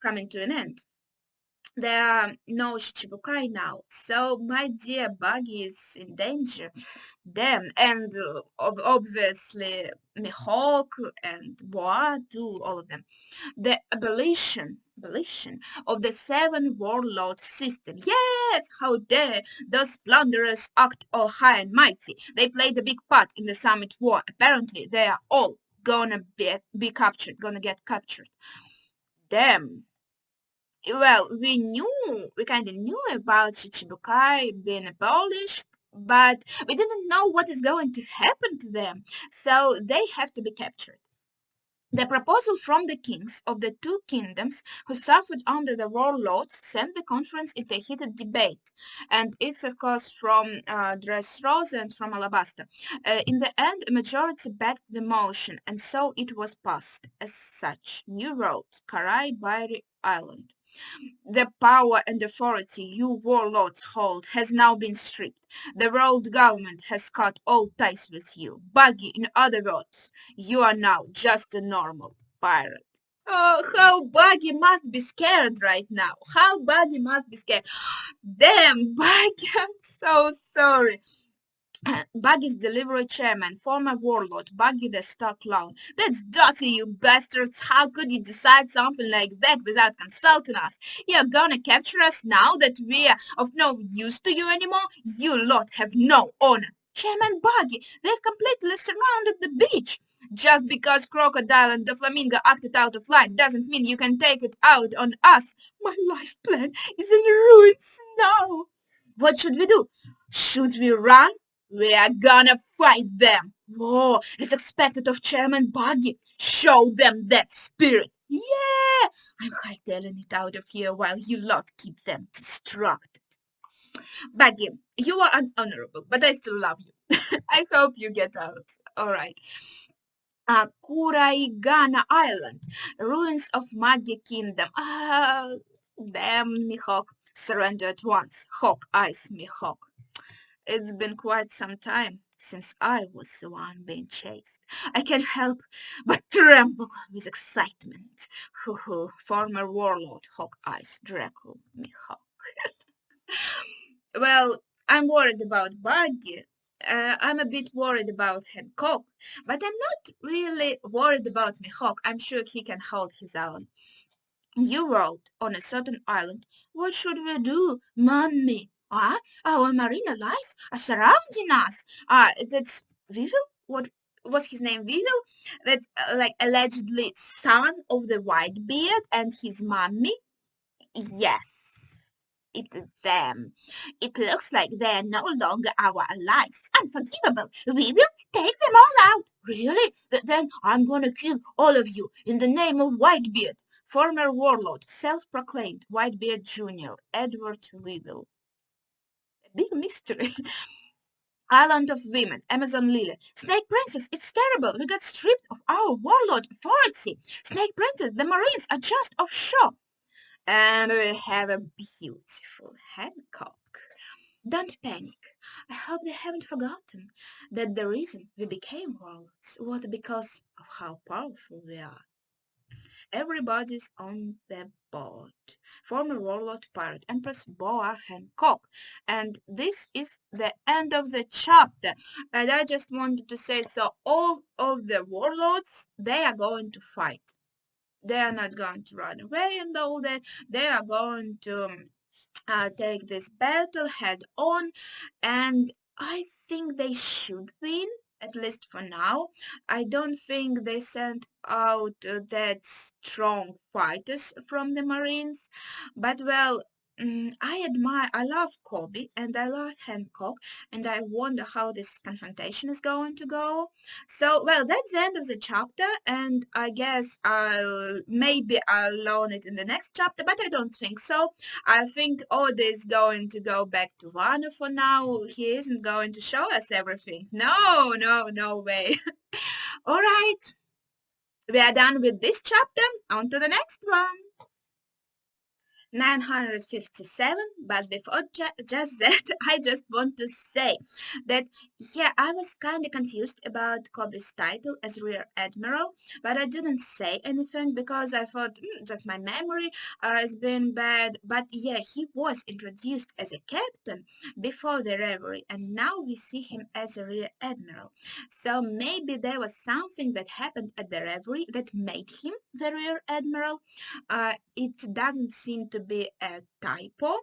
coming to an end. There are no Shichibukai now, so my dear Buggy is in danger. Them and obviously Mihawk and Boa too, all of them. The abolition of the seven warlord system. Yes, how dare those plunderers act all high and mighty. They played a big part in the summit war. Apparently, they are all gonna be captured, gonna get captured. Them. Well, we kind of knew about Shichibukai being abolished, but we didn't know what is going to happen to them, so they have to be captured. The proposal from the kings of the two kingdoms who suffered under the warlords sent the conference into a heated debate, and it's of course from Dressrosa and from Alabasta. In the end, a majority backed the motion, and so it was passed. As such, new road, Karai Bairi Island. The power and authority you warlords hold has now been stripped. The world government has cut all ties with you. Buggy, in other words, you are now just a normal pirate. Oh, how Buggy must be scared right now. How Buggy must be scared. Damn, Buggy, I'm so sorry. Buggy's delivery chairman, former warlord, Buggy the Star Clown. That's dirty, you bastards! How could you decide something like that without consulting us? You're gonna capture us now that we're of no use to you anymore? You lot have no honor! Chairman Buggy, they've completely surrounded the beach! Just because Crocodile and the Flamingo acted out of line doesn't mean you can take it out on us! My life plan is in ruins now! What should we do? Should we run? We are gonna fight them! Whoa, as expected of Chairman Buggy. Show them that spirit! Yeah! I'm hightailing it out of here while you lot keep them distracted. Buggy, you are unhonorable, but I still love you. I hope you get out. Alright. Kuraigana Island, ruins of Magi Kingdom. Ah, damn, Mihawk. Surrender at once. Hawk Eyes, Mihawk. It's been quite some time since I was the one being chased. I can't help but tremble with excitement. Former warlord Hawk Eyes, Draco, Mihawk. Well, I'm worried about Buddy. I'm a bit worried about Hancock, but I'm not really worried about Mihawk. I'm sure he can hold his own. You wrote on a certain island. What should we do, Mummy? Ah, our marine allies are surrounding us. That's Weevil? What was his name? Weevil? That like allegedly son of the Whitebeard and his mummy? Yes, it's them. It looks like they're no longer our allies. Unforgivable. We will take them all out. Really? Then I'm gonna kill all of you in the name of Whitebeard. Former warlord, self-proclaimed Whitebeard Jr., Edward Weevil. A big mystery. Island of Women, Amazon Lily. Snake Princess, it's terrible. We got stripped of our warlord authority. Snake Princess, the Marines are just offshore. And we have a beautiful Hancock. Don't panic. I hope they haven't forgotten that the reason we became warlords was because of how powerful we are. Everybody's on the board. Former warlord pirate Empress Boa Hancock. And this is the end of the chapter. And I just wanted to say, so all of the warlords, they are going to fight. They are not going to run away and all that. They are going to take this battle head on, and I think they should win, at least for now. I don't think they sent out that strong fighters from the Marines, but well, I love Kobe and I love Hancock, and I wonder how this confrontation is going to go. So, well, that's the end of the chapter, and I guess I'll learn it in the next chapter, but I don't think so. I think Oda is going to go back to Wano for now. He isn't going to show us everything. No, no, no way. All right, we are done with this chapter. On to the next one. 957, but before just that, I just want to say that, yeah, I was kind of confused about Kobe's title as Rear Admiral, but I didn't say anything because I thought, just my memory has been bad, but yeah, he was introduced as a captain before the reverie, and now we see him as a Rear Admiral. So maybe there was something that happened at the reverie that made him the Rear Admiral. It doesn't seem to be a typo,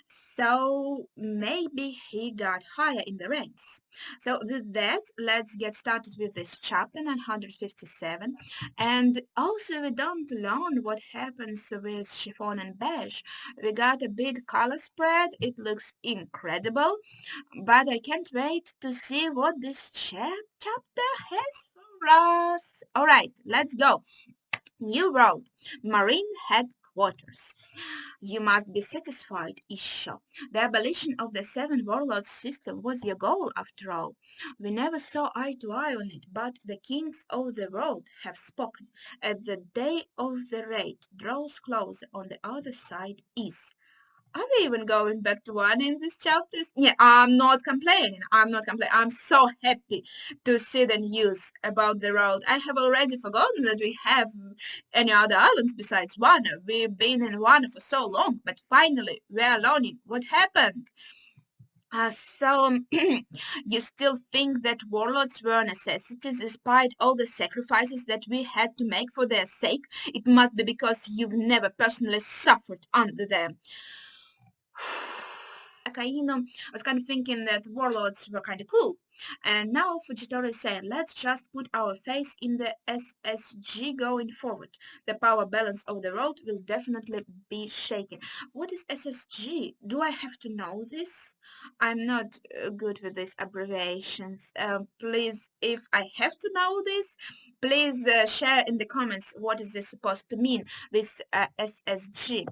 so maybe he got higher in the ranks. So with that, let's get started with this chapter 957. And also we don't learn what happens with Chiffon and Beige. We got a big color spread. It looks incredible, but I can't wait to see what this chapter has for us. All right, let's go. New Road, Marine Headquarters. You must be satisfied, Isha. The abolition of the Seven Warlords system was your goal, after all. We never saw eye to eye on it, but the kings of the world have spoken. As the day of the raid draws closer on the other side is. Are we even going back to one in these chapters? Yeah, I'm not complaining. I'm not complaining. I'm so happy to see the news about the road. I have already forgotten that we have any other islands besides one. We've been in one for so long, but finally we are learning what happened. So you still think that warlords were necessities despite all the sacrifices that we had to make for their sake? It must be because you've never personally suffered under them. Akainu was kind of thinking that warlords were kind of cool. And now Fujitora is saying, let's just put our faith in the SSG going forward. The power balance of the world will definitely be shaken. What is SSG? Do I have to know this? I'm not good with these abbreviations. Please, if I have to know this, please share in the comments what is this supposed to mean, this SSG.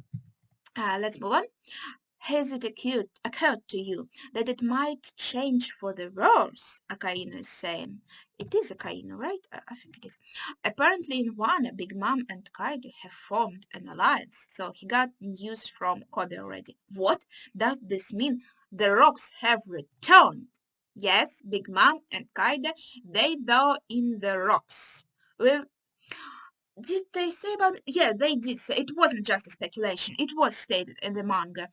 Let's move on. Has it occurred to you that it might change for the worse? Akainu is saying. It is Akainu, right? I think it is. Apparently in one, Big Mom and Kaido have formed an alliance, so he got news from Kobe already. What does this mean? The rocks have returned. Yes, Big Mom and Kaido, they were in the rocks. Did they say about it? Yeah, they did say it wasn't just a speculation. It was stated in the manga.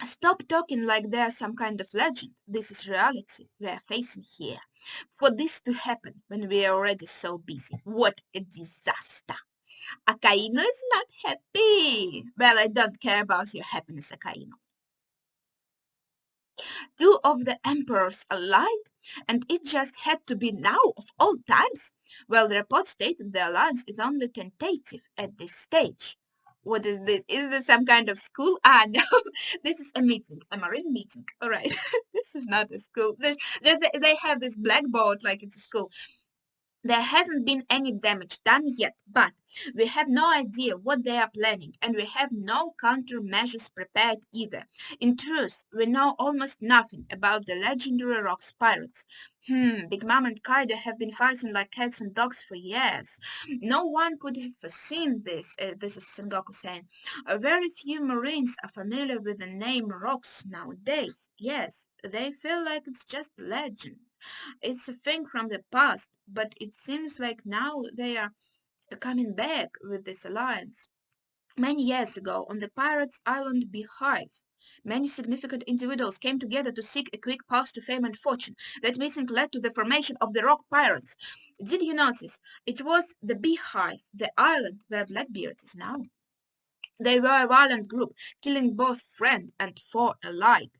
Stop talking like they're some kind of legend. This is reality we are facing here. For this to happen when we are already so busy, what a disaster. Akaino is not happy. Well, I don't care about your happiness, Akaino. Two of the emperors allied, and it just had to be now of all times. Well, the report stated the alliance is only tentative at this stage. What is this? Is this some kind of school? Ah, no, this is a meeting, a marine meeting. All right, this is not a school. They have this blackboard like it's a school. There hasn't been any damage done yet, but we have no idea what they are planning, and we have no countermeasures prepared either. In truth, we know almost nothing about the legendary Rocks pirates. Big Mom and Kaido have been fighting like cats and dogs for years. No one could have foreseen this, this is Sengoku saying. Very few Marines are familiar with the name Rocks nowadays. Yes, they feel like it's just a legend. It's a thing from the past, but it seems like now they are coming back with this alliance. Many years ago, on the pirates' island Beehive, many significant individuals came together to seek a quick path to fame and fortune. That meeting led to the formation of the Rock Pirates. Did you notice? It was the Beehive, the island where Blackbeard is now. They were a violent group, killing both friend and foe alike.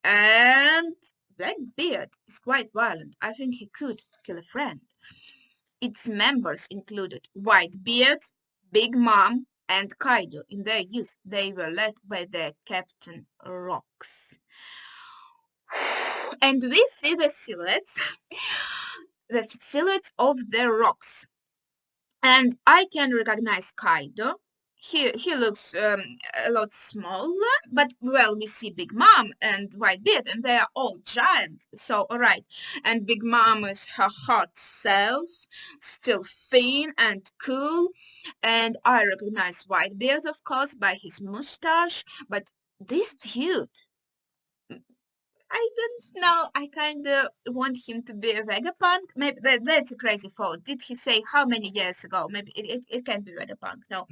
And Blackbeard is quite violent. I think he could kill a friend. Its members included Whitebeard, Big Mom, and Kaido. In their youth, they were led by their captain Rocks. And we see the silhouettes of the rocks. And I can recognize Kaido. He looks a lot smaller, but well, we see Big Mom and Whitebeard, and they are all giants. So, alright. And Big Mom is her hot self, still thin and cool. And I recognize Whitebeard, of course, by his mustache. But this dude, I don't know. I kind of want him to be a Vegapunk. Maybe that's a crazy thought. Did he say how many years ago? Maybe it can't be Vegapunk. No.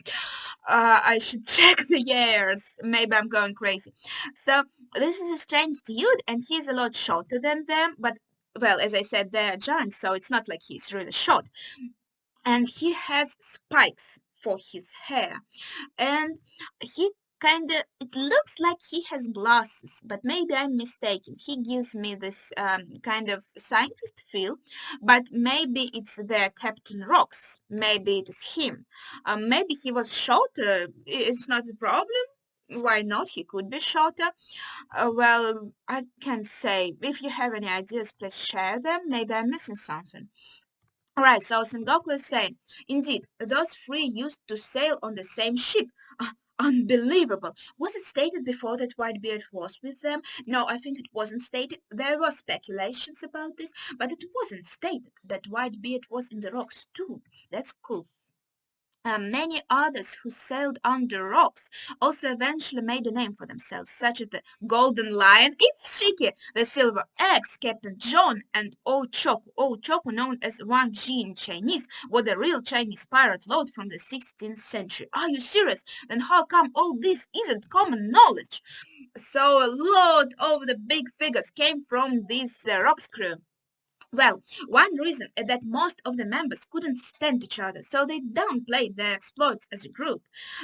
I should check the years. Maybe I'm going crazy. So this is a strange dude, and he's a lot shorter than them. But, well, as I said, they're giants, so it's not like he's really short. And he has spikes for his hair. And he it looks like he has glasses, but maybe I'm mistaken. He gives me this kind of scientist feel, but maybe it's the Captain Rocks. Maybe it is him. Maybe he was shorter. It's not a problem. Why not? He could be shorter. Well, I can't say. If you have any ideas, please share them. Maybe I'm missing something. Alright, so Sengoku is saying, indeed, those three used to sail on the same ship. Unbelievable. Was it stated before that Whitebeard was with them? No, I think it wasn't stated. There were speculations about this, but it wasn't stated that Whitebeard was in the rocks too. That's cool. Many others who sailed on the rocks also eventually made a name for themselves, such as the Golden Lion, it's Shiki, the Silver Axe, Captain John, and Ochoku. Ochoku, known as Wang Ji in Chinese, was a real Chinese pirate lord from the 16th century. Are you serious? Then how come all this isn't common knowledge? So a lot of the big figures came from this rocks crew. Well, one reason is that most of the members couldn't stand each other, so they downplayed their exploits as a group.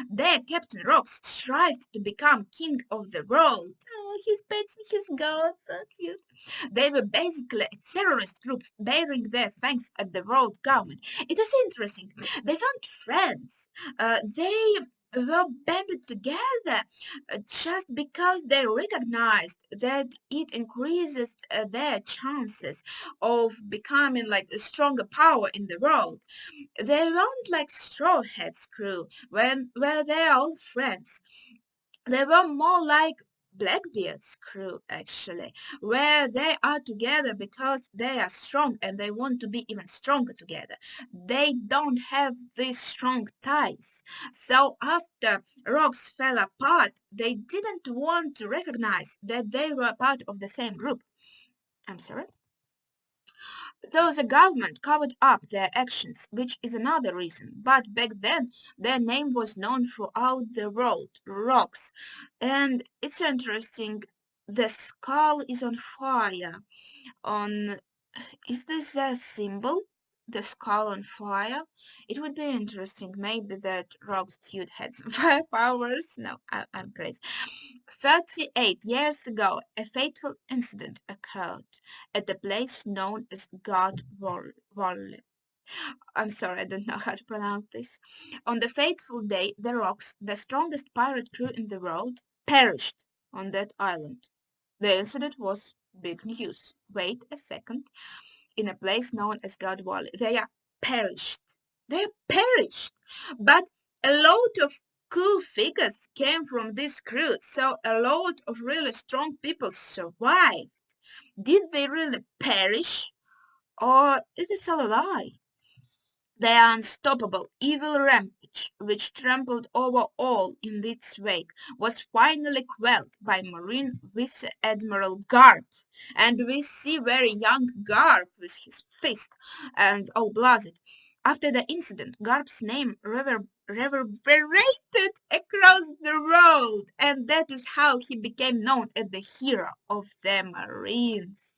Their Captain Rocks strived to become king of the world. Oh, his pets and his gods, so cute. They were basically a terrorist group bearing their thanks at the world government. It is interesting. They weren't friends. They were banded together just because they recognized that it increases their chances of becoming like a stronger power in the world. They weren't like Straw Hats crew where they are all friends. They were more like Blackbeard's crew actually, where they are together because they are strong and they want to be even stronger together. They don't have these strong ties. So after rocks fell apart, they didn't want to recognize that they were part of the same group. I'm sorry? Though the government covered up their actions, which is another reason. But back then, their name was known throughout the world, rocks. And it's interesting, the skull is on fire. On Is this a symbol? The skull on fire? It would be interesting. Maybe that rock's dude had some fire powers. No, I'm crazy. 38 years ago, a fateful incident occurred at a place known as God Valley. I'm sorry, I don't know how to pronounce this. On the fateful day, the rocks, the strongest pirate crew in the world, perished on that island. The incident was big news. Wait a second. In a place known as God Valley, they are perished. They are perished. But a lot of cool figures came from this crew, so a lot of really strong people survived. Did they really perish? Or is this all a lie? Their unstoppable, evil rampage, which trampled over all in its wake, was finally quelled by Marine Vice Admiral Garp. And we see very young Garp with his fist and all blooded. After the incident, Garp's name reverberated across the world, and that is how he became known as the hero of the Marines.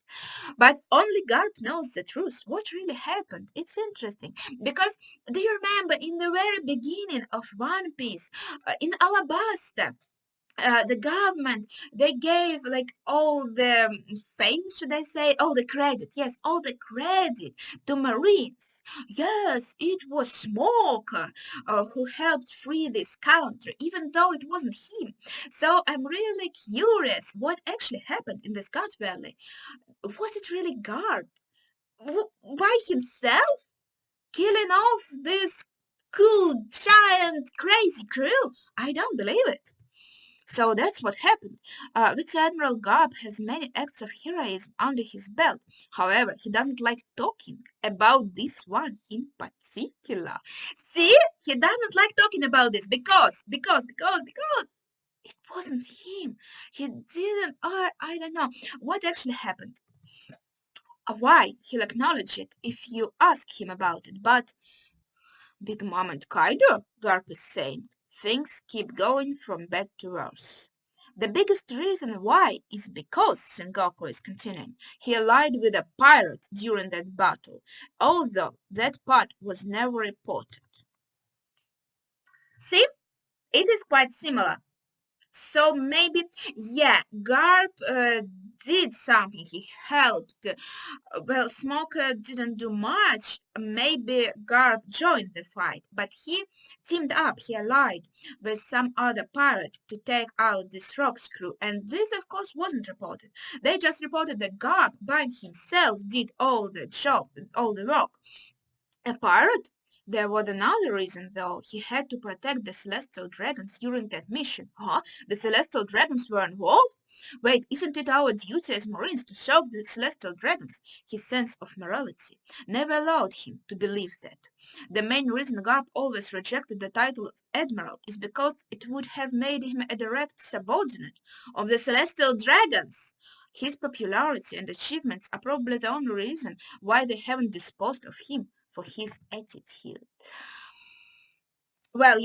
But only Garp knows the truth. What really happened? It's interesting because do you remember in the very beginning of One Piece, in Alabasta, the government they gave like all the fame, should I say, all the credit? Yes, all the credit to Marines. Yes, it was Smoker who helped free this country, even though it wasn't him. So I'm really curious what actually happened in the Scott Valley. Was it really Garp? By himself? Killing off this cool, giant, crazy crew? I don't believe it. So that's what happened. Vice Admiral Garp has many acts of heroism under his belt. However, he doesn't like talking about this one in particular. See? He doesn't like talking about this because it wasn't him. He didn't, I don't know. What actually happened? Why, he'll acknowledge it if you ask him about it, but Big Mom and Kaido, Garp is saying, things keep going from bad to worse. The biggest reason why is because, Sengoku is continuing, he allied with a pirate during that battle, although that part was never reported. See, it is quite similar. So maybe, yeah, Garp did something. He helped. Well, Smoker didn't do much. Maybe Garp joined the fight, but he teamed up, he allied with some other pirate to take out this Rock's crew. And this, of course, wasn't reported. They just reported that Garp by himself did all the job, all the work. A pirate? There was another reason, though. He had to protect the Celestial Dragons during that mission. Huh? The Celestial Dragons were involved? Wait, isn't it our duty as Marines to serve the Celestial Dragons? His sense of morality never allowed him to believe that. The main reason Garp always rejected the title of Admiral is because it would have made him a direct subordinate of the Celestial Dragons. His popularity and achievements are probably the only reason why they haven't disposed of him for his attitude. Well,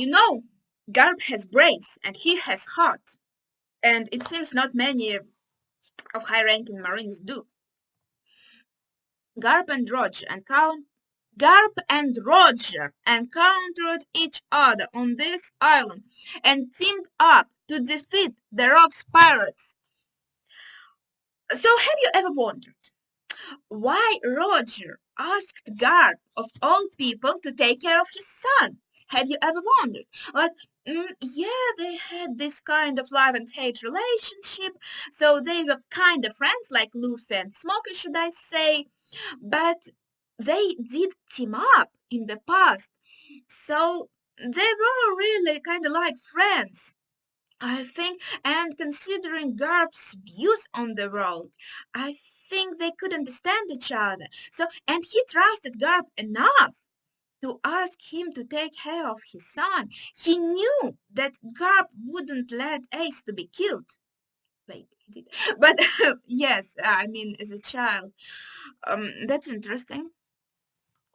Garp has brains and he has heart, and it seems not many of high-ranking Marines do. Garp and Roger encountered each other on this island and teamed up to defeat the Rock's pirates. So have you ever wondered why Roger asked Garp, of all people, to take care of his son? Have you ever wondered? Like, yeah, they had this kind of love and hate relationship, so they were kind of friends, like Luffy and Smoker, should I say, but they did team up in the past, so they were really kind of like friends. I think, and considering Garp's views on the world, I think they could understand each other. So, and he trusted Garp enough to ask him to take care of his son. He knew that Garp wouldn't let Ace to be killed. Wait, did. But yes, I mean, as a child, that's interesting.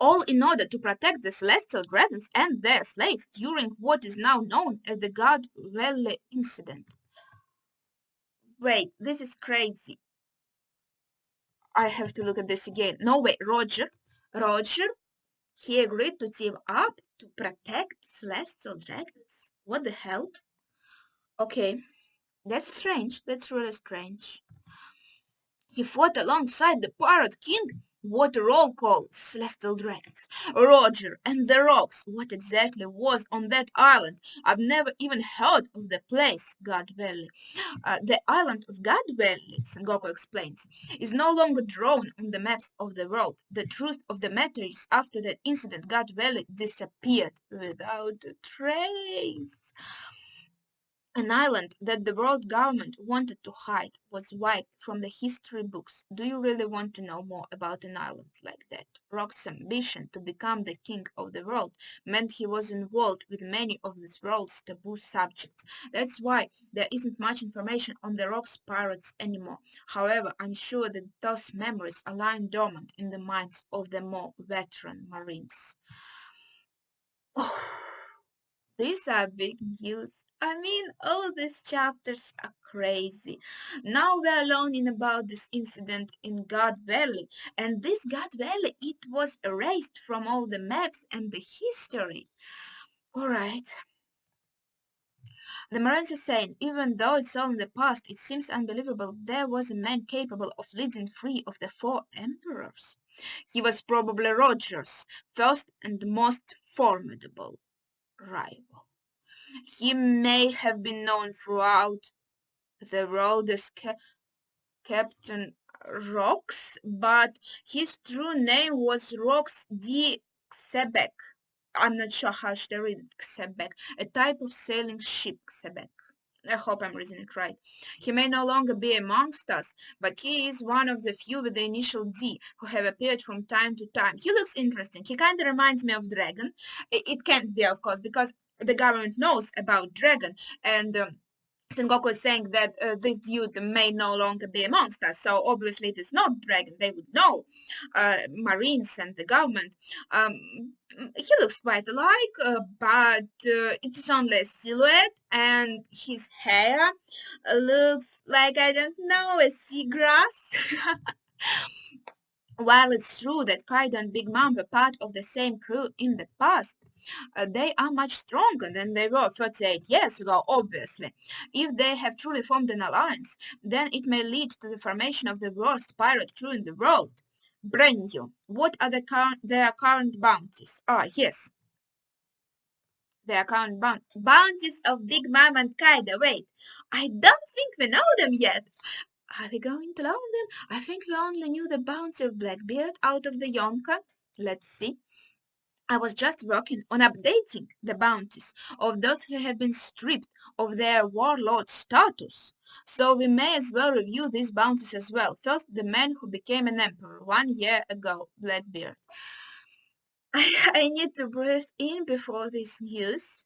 All in order to protect the celestial dragons and their slaves during what is now known as the God Valley incident. Wait, this is crazy. I have to look at this again. No way, Roger, he agreed to team up to protect celestial dragons. What the hell? Okay, that's strange. That's really strange. He fought alongside the Pirate King. What a roll call, celestial dragons. Roger and the rocks. What exactly was on that island? I've never even heard of the place, God Valley. The island of God Valley, Sengoku explains, is no longer drawn on the maps of the world. The truth of the matter is after that incident, God Valley disappeared without a trace. An island that the world government wanted to hide was wiped from the history books. Do you really want to know more about an island like that? Rock's ambition to become the king of the world meant he was involved with many of this world's taboo subjects. That's why there isn't much information on the Rock's pirates anymore. However, I'm sure that those memories are lying dormant in the minds of the more veteran Marines. These are big news. I mean, all these chapters are crazy. Now we're learning about this incident in God Valley. And this God Valley, it was erased from all the maps and the history. Alright. The Marines are saying, even though it's all in the past, it seems unbelievable there was a man capable of leading three of the four emperors. He was probably Roger's first and most formidable rival. He may have been known throughout the world as Captain Rox, but his true name was Rox D. Xebec. I'm not sure how should I read it, Xebec, a type of sailing ship, Xebec. I hope I'm reading it right. He may no longer be amongst us, but he is one of the few with the initial D who have appeared from time to time. He looks interesting. He kind of reminds me of Dragon. It can't be, of course, because the government knows about Dragon, and Sengoku is saying that this dude may no longer be amongst us, so obviously it is not Dragon. They would know, Marines and the government. He looks quite alike, but it is only a silhouette, and his hair looks like, I don't know, a seagrass. While it's true that Kaido and Big Mom were part of the same crew in the past, they are much stronger than they were 38 years ago, obviously. If they have truly formed an alliance, then it may lead to the formation of the worst pirate crew in the world. Brand new. What are their current bounties? Ah, yes. Their current bounties of Big Mom and Kaido. Wait, I don't think we know them yet. Are we going to learn them? I think we only knew the bounty of Blackbeard out of the Yonka. Let's see. I was just working on updating the bounties of those who have been stripped of their warlord status. So we may as well review these bounties as well. First, the man who became an emperor 1 year ago, Blackbeard. I need to breathe in before this news.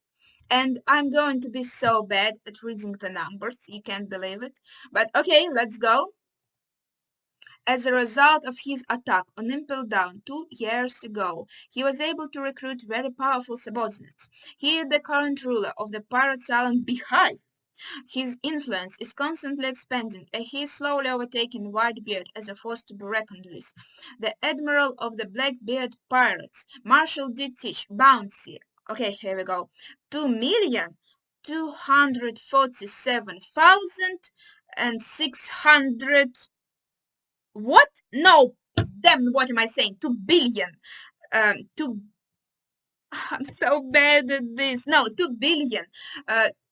And I'm going to be so bad at reading the numbers, you can't believe it. But okay, let's go. As a result of his attack on Impel Down 2 years ago, he was able to recruit very powerful subordinates. He is the current ruler of the Pirates Island Beehive. His influence is constantly expanding, and he is slowly overtaking Whitebeard as a force to be reckoned with. The Admiral of the Blackbeard Pirates, Marshal D. Teach, bounty. Okay, here we go. 2,247,600. What? No! Damn, what am I saying? 2 billion. Two. I'm so bad at this. No, 2 billion.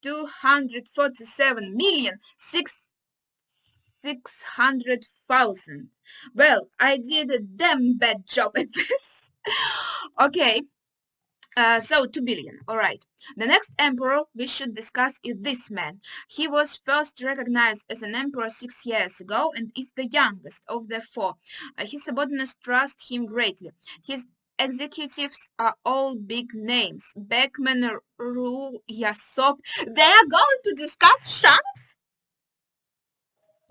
247,000,000. 600,000. Well, I did a damn bad job at this. Okay. So 2 billion. All right. The next emperor we should discuss is this man. He was first recognized as an emperor 6 years ago and is the youngest of the four. His subordinates trust him greatly. His executives are all big names. Beckman, Ru, Yasop. They are going to discuss Shanks?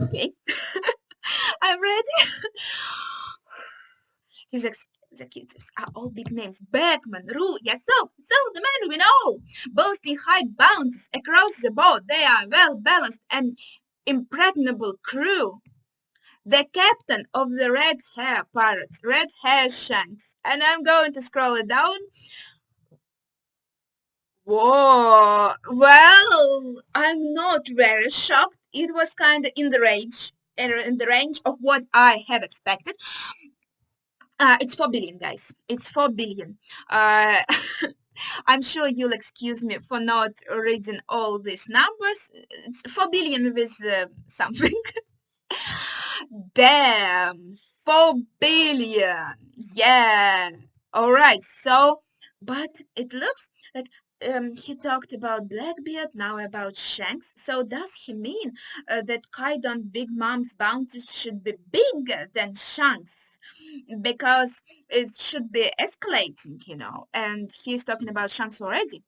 Okay, I'm ready. His executives are all big names. Beckman, Rue, yes, so the men we know, boasting high bounties across the board. They are well-balanced and impregnable crew. The captain of the red hair pirates, red hair Shanks. And I'm going to scroll it down. Whoa, well, I'm not very shocked. It was kind of in the range of what I have expected. It's 4 billion, guys. It's 4 billion. Uh, I'm sure you'll excuse me for not reading all these numbers. It's 4 billion with something. Damn, 4 billion. Yeah. All right. So, but it looks like he talked about Blackbeard, now about Shanks. So does he mean that Kaidan Big Mom's bounties should be bigger than Shanks? Because it should be escalating. And he's talking about Shanks already.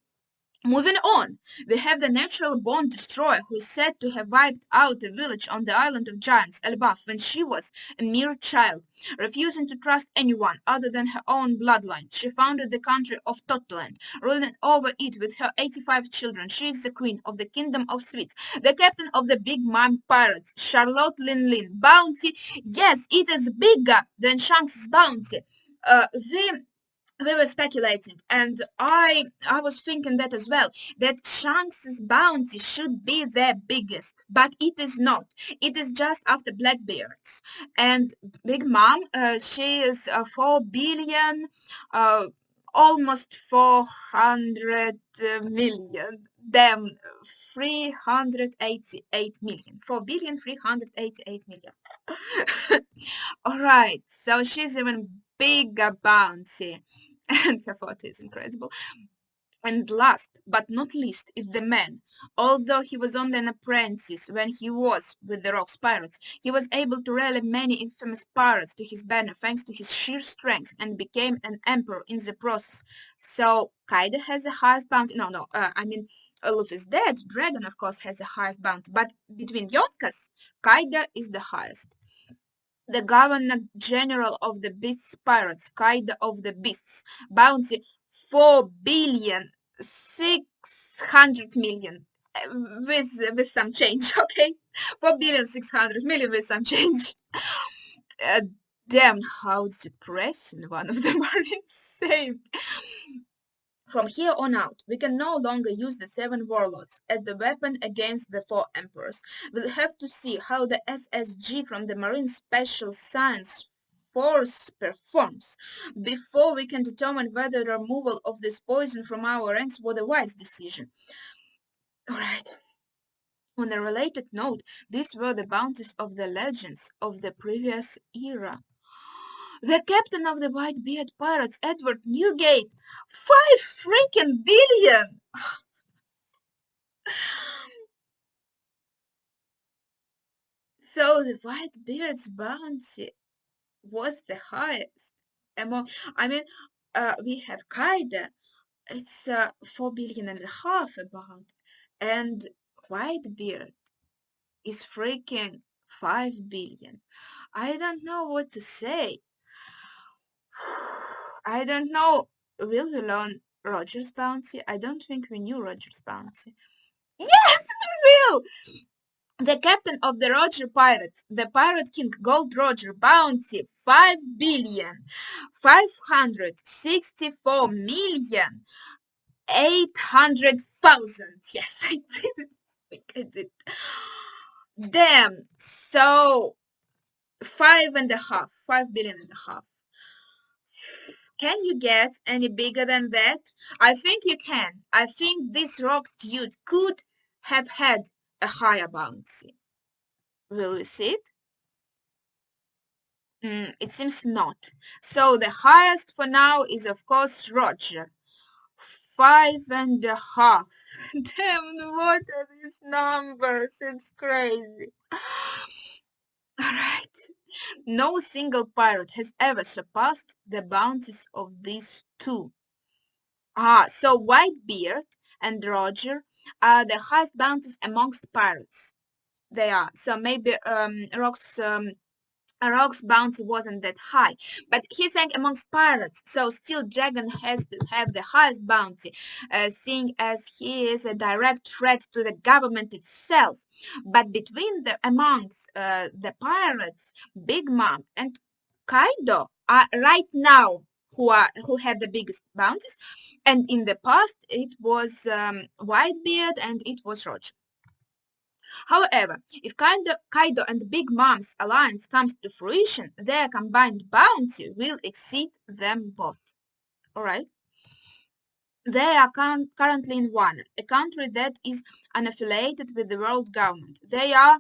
Moving on, we have the natural-born destroyer who is said to have wiped out a village on the island of giants, Elbaf, when she was a mere child. Refusing to trust anyone other than her own bloodline, she founded the country of Totland, ruling over it with her 85 children. She is the queen of the kingdom of sweets, the captain of the Big Mom pirates, Charlotte Lin Lin. Bounty, yes, it is bigger than Shanks' bounty. We were speculating, and I was thinking that as well, that Shanks's bounty should be the biggest, but it is not. It is just after Blackbeard's. And Big Mom, she is 4 billion, uh, almost 400 million. Damn, 388 million. 4 billion 388 million. All right, so she's even bigger bounty. And her photo is incredible. And last but not least is the man. Although he was only an apprentice when he was with the Rocks pirates, he was able to rally many infamous pirates to his banner thanks to his sheer strength and became an emperor in the process. So Kaida has the highest bounty. No, I mean, Luffy is dead. Dragon, of course, has the highest bounty. But between Yotkas, Kaida is the highest. The Governor General of the Beasts Pirates, Kaida of the Beasts, bounty 4 billion 600 million with some change, okay? 4 billion 600 million with some change. Uh, Damn, how depressing. One of them are insane. From here on out, we can no longer use the 7 warlords as the weapon against the 4 emperors. We'll have to see how the SSG from the Marine Special Science Force performs before we can determine whether the removal of this poison from our ranks was a wise decision. Alright. On a related note, these were the bounties of the legends of the previous era. The captain of the Whitebeard Pirates, Edward Newgate, 5 billion! So the Whitebeard's bounty was the highest among. I mean, we have Kaida. It's 4 billion and a half about, and Whitebeard is freaking 5 billion. I don't know what to say. I don't know. Will we learn Roger's bounty? I don't think we knew Roger's bounty. Yes, we will! The captain of the Roger Pirates, the Pirate King Gold Roger bounty 5 billion 564 million 800,000. Yes, I did it. Damn. So 5 billion and a half. Can you get any bigger than that? I think you can. I think this rock dude could have had a higher bounty. Will we see it? It seems not. So the highest for now is of course Roger. 5.5. Damn, what are these numbers? It's crazy. Alright. No single pirate has ever surpassed the bounties of these two. So Whitebeard and Roger are the highest bounties amongst pirates. they are. So maybe Rock's bounty wasn't that high, but he sang amongst pirates, so still Dragon has to have the highest bounty, seeing as he is a direct threat to the government itself. But between the amongst the pirates, Big Mom and Kaido are right now who have the biggest bounties, and in the past it was Whitebeard and it was Roger. However, if Kaido and Big Mom's alliance comes to fruition, their combined bounty will exceed them both. Alright? They are currently in Wano, a country that is unaffiliated with the world government. They are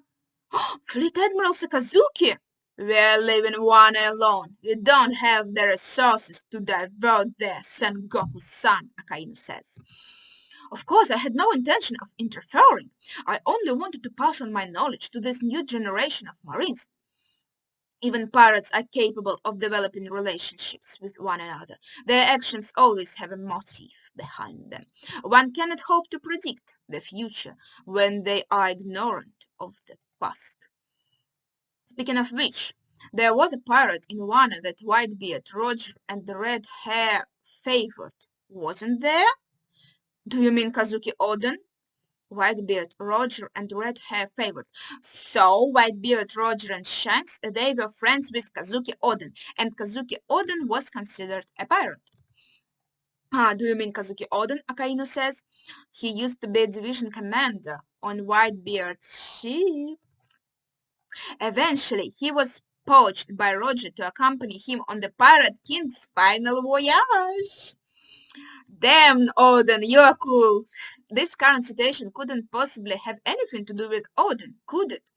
Fleet Admiral Sakazuki! We're leaving Wano alone. We don't have the resources to divert their Sengoku-san, Akainu says. Of course, I had no intention of interfering. I only wanted to pass on my knowledge to this new generation of Marines. Even pirates are capable of developing relationships with one another. Their actions always have a motive behind them. One cannot hope to predict the future when they are ignorant of the past. Speaking of which, there was a pirate in Wano that Whitebeard, Roger, and the Red Hair favored, wasn't there? Do you mean Kazuki Oden? Whitebeard, Roger, and Red Hair favored. So, Whitebeard, Roger, and Shanks, they were friends with Kazuki Oden, and Kazuki Oden was considered a pirate. Do you mean Kazuki Oden? Akainu says. He used to be a division commander on Whitebeard's ship. Eventually, he was poached by Roger to accompany him on the Pirate King's final voyage. Damn, Oden, you're cool. This current situation couldn't possibly have anything to do with Oden, could it?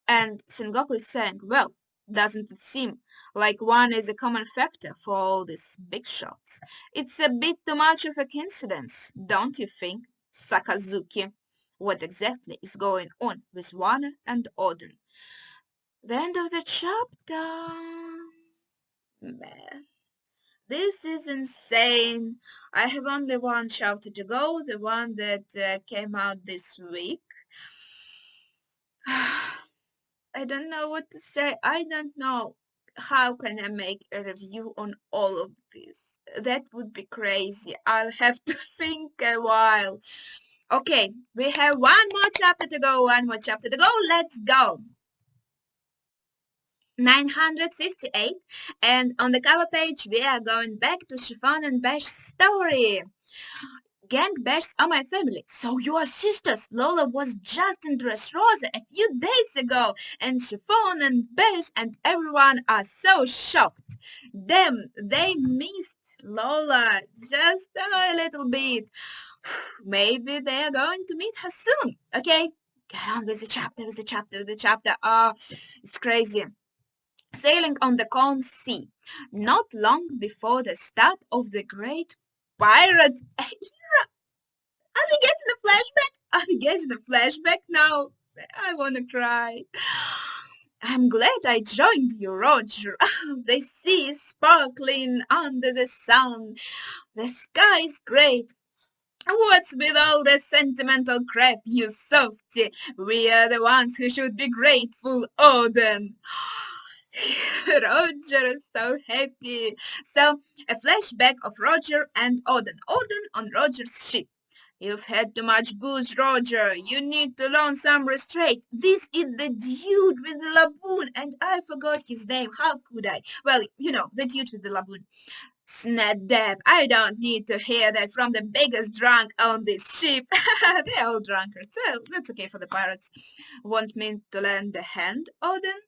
And Sengoku is saying, well, doesn't it seem like one is a common factor for all these big shots? It's a bit too much of a coincidence, don't you think, Sakazuki? What exactly is going on with Wano and Oden? The end of the chapter. Man. This is insane. I have only one chapter to go, the one that came out this week. I don't know what to say. I don't know how can I make a review on all of this. That would be crazy. I'll have to think a while. Okay, we have one more chapter to go, Let's go. 958, and on the cover page we are going back to Chiffon and Bash's story. Gang Bash are my family, so you are sisters. Lola was just in Dressrosa a few days ago, and Chiffon and Bash and everyone are so shocked. Them, they missed Lola just a little bit. Maybe they are going to meet her soon. Okay, get on with the chapter. It's crazy. Sailing on the calm sea, not long before the start of the Great Pirate Era. Are we getting a flashback now? I wanna cry. I'm glad I joined you, Roger. The sea is sparkling under the sun. The sky is great. What's with all the sentimental crap, you softy? We are the ones who should be grateful, Odin. Roger is so happy. So, a flashback of Roger and Odin. Odin on Roger's ship. You've had too much booze, Roger. You need to learn some restraint. This is the dude with the laboon, and I forgot his name. How could I? Well, you know, the dude with the laboon. Snap I don't need to hear that from the biggest drunk on this ship. They're all drunkards, so that's okay for the pirates. Want me to lend a hand, Odin?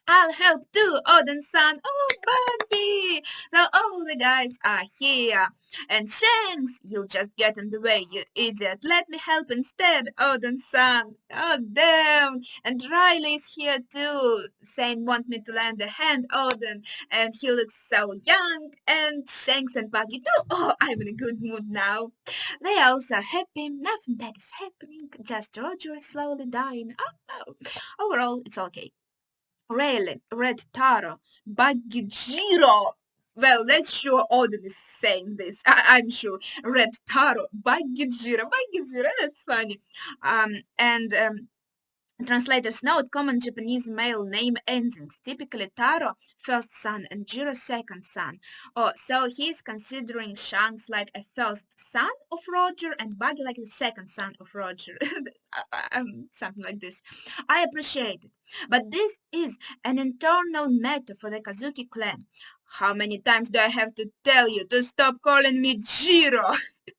I'll help too, Odin-san. Oh, Bundy! So all the guys are here. And Shanks, you'll just get in the way, you idiot. Let me help instead, Odin-san. Oh, damn. And Riley's here too, saying want me to lend a hand, Odin. And he looks so young. And Shanks and Buggy too. Oh, I'm in a good mood now. They also happy. Nothing bad is happening. Just Roger is slowly dying. Oh. Overall, it's okay. Really, Red Taro, Bagijiro. Well, that's sure Odin is saying this. I'm sure. Red Taro, Bagijiro, that's funny. And Translator's note: common Japanese male name endings, typically Taro, first son, and Jiro, second son. Oh, so he's considering Shanks like a first son of Roger and Buggy like the second son of Roger. Something like this. I appreciate it. But this is an internal matter for the Kazuki clan. How many times do I have to tell you to stop calling me Jiro?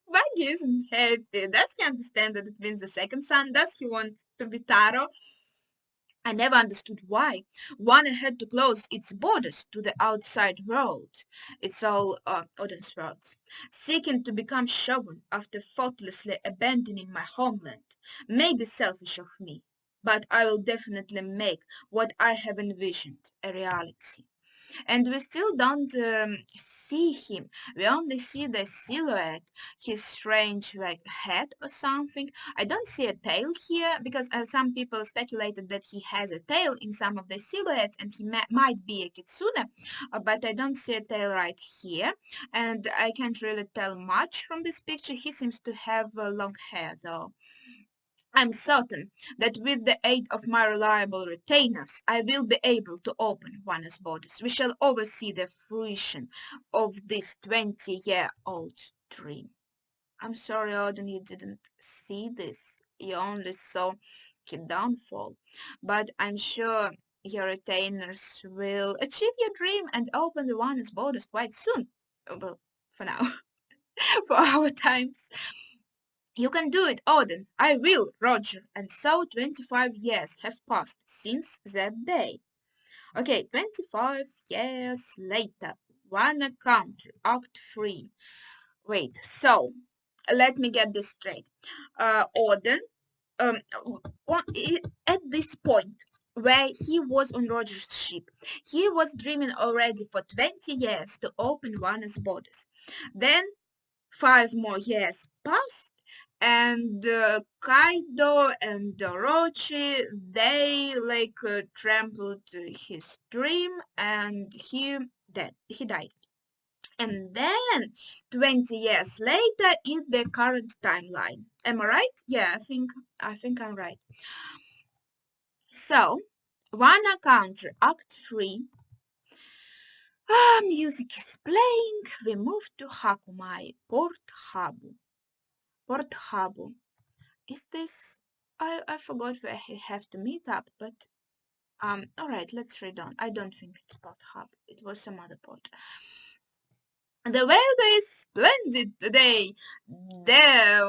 Buggy isn't happy. Does he understand that it means the second son? Does he want to be Taro? I never understood why. One had to close its borders to the outside world. It's all Odin's words. Seeking to become shogun after thoughtlessly abandoning my homeland. May be selfish of me, but I will definitely make what I have envisioned a reality. And we still don't see him. We only see the silhouette, his strange like head or something. I don't see a tail here because some people speculated that he has a tail in some of the silhouettes and he might be a kitsune, but I don't see a tail right here, and I can't really tell much from this picture. He seems to have long hair though. I'm certain that with the aid of my reliable retainers, I will be able to open Wana's borders. We shall oversee the fruition of this 20-year-old dream. I'm sorry, Odin, you didn't see this. You only saw his downfall. But I'm sure your retainers will achieve your dream and open the Wana's borders quite soon. Well, for now, for our times. You can do it, Odin. I will, Roger. And so 25 years have passed since that day. Okay, 25 years later. One country, Act 3. Wait, so let me get this straight. Odin, um, at this point where he was on Roger's ship, he was dreaming already for 20 years to open Wana's borders. Then 5 more years passed, and Kaido and Orochi, they trampled his dream, and he died. And then 20 years later is the current timeline. Am I right? Yeah, I think I'm right. So, Wano Country, Act 3. Music is playing. We move to Hakumai, Port Harbor. Port Harbor. Is this? I forgot where he have to meet up, but all right, let's read on. I don't think it's Port Harbor. It was some other port. The weather is splendid today. There,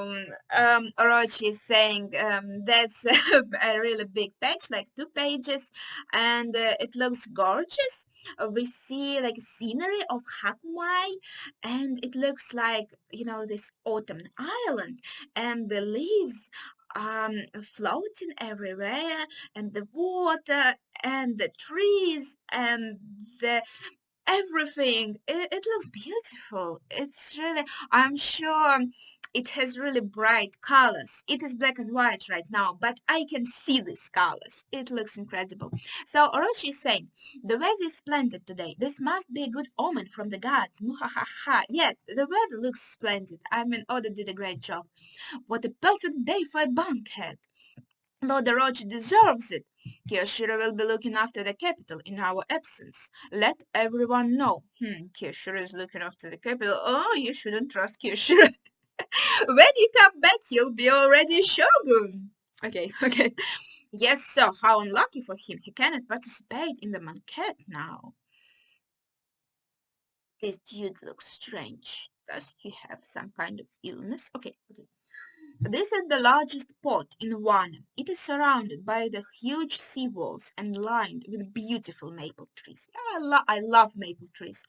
Orochi is saying that's a really big page, like 2 pages, and it looks gorgeous. We see like scenery of Hakumai, and it looks like this autumn island, and the leaves floating everywhere, and the water, and the trees, and the everything. It looks beautiful. It's really, I'm sure it has really bright colors. It is black and white right now, but I can see these colors. It looks incredible. So Orochi is saying, the weather is splendid today. This must be a good omen from the gods. Muhahaha. Yes, the weather looks splendid. I mean, Oda did a great job. What a perfect day for a bunkhead. Lord Orochi deserves it. Kyoshiro will be looking after the capital in our absence. Let everyone know. Kyoshiro is looking after the capital. Oh, you shouldn't trust Kyoshiro. When you come back, he'll be already shogun. Okay. Yes, sir. How unlucky for him. He cannot participate in the banquet now. This dude looks strange. Does he have some kind of illness? Okay. This is the largest port in Wano. It is surrounded by the huge sea walls and lined with beautiful maple trees. I love maple trees.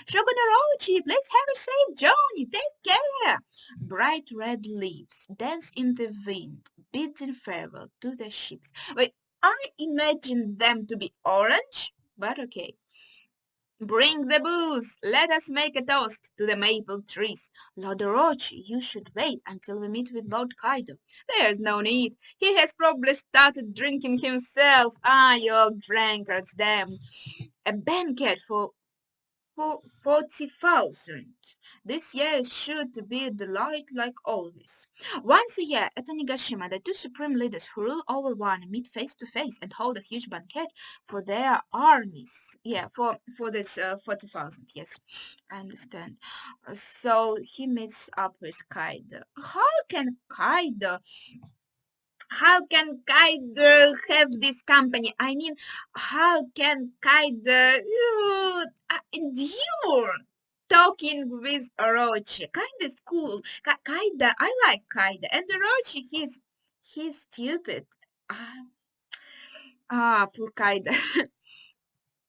Shogun Orochi, please have a safe journey. Take care. Bright red leaves dance in the wind, bidding farewell to the ships. Wait, I imagine them to be orange, but okay. Bring the booze! Let us make a toast to the maple trees. Lord Orochi, you should wait until we meet with Lord Kaido. There's no need. He has probably started drinking himself. You old drunkards, damn. A banquet for... 40,000. This year is sure to be a delight like always. Once a year at Onigashima, the two supreme leaders who rule over one meet face to face and hold a huge banquet for their armies. Yeah, for this 40,000. Yes, I understand. So he meets up with Kaido. How can Kaido have this company? I mean, how can Kaido endure talking with Orochi? Kinda cool. Kaido, I like Kaido. And Orochi, he's stupid. Poor Kaido.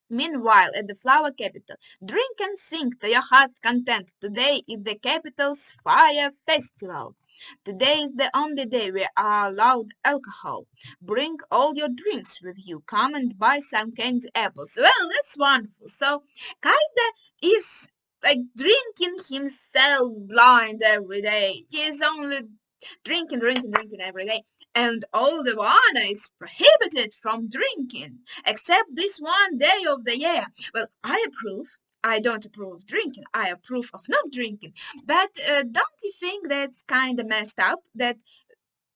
Meanwhile, at the flower capital, drink and sing to your heart's content. Today is the capital's fire festival. Today is the only day we are allowed alcohol. Bring all your drinks with you. Come and buy some candy apples. Well, that's wonderful. So, Kaida is like drinking himself blind every day. He is only drinking every day. And all the one is prohibited from drinking, except this one day of the year. Well, I approve. I don't approve of drinking. I approve of not drinking. But don't you think that's kind of messed up that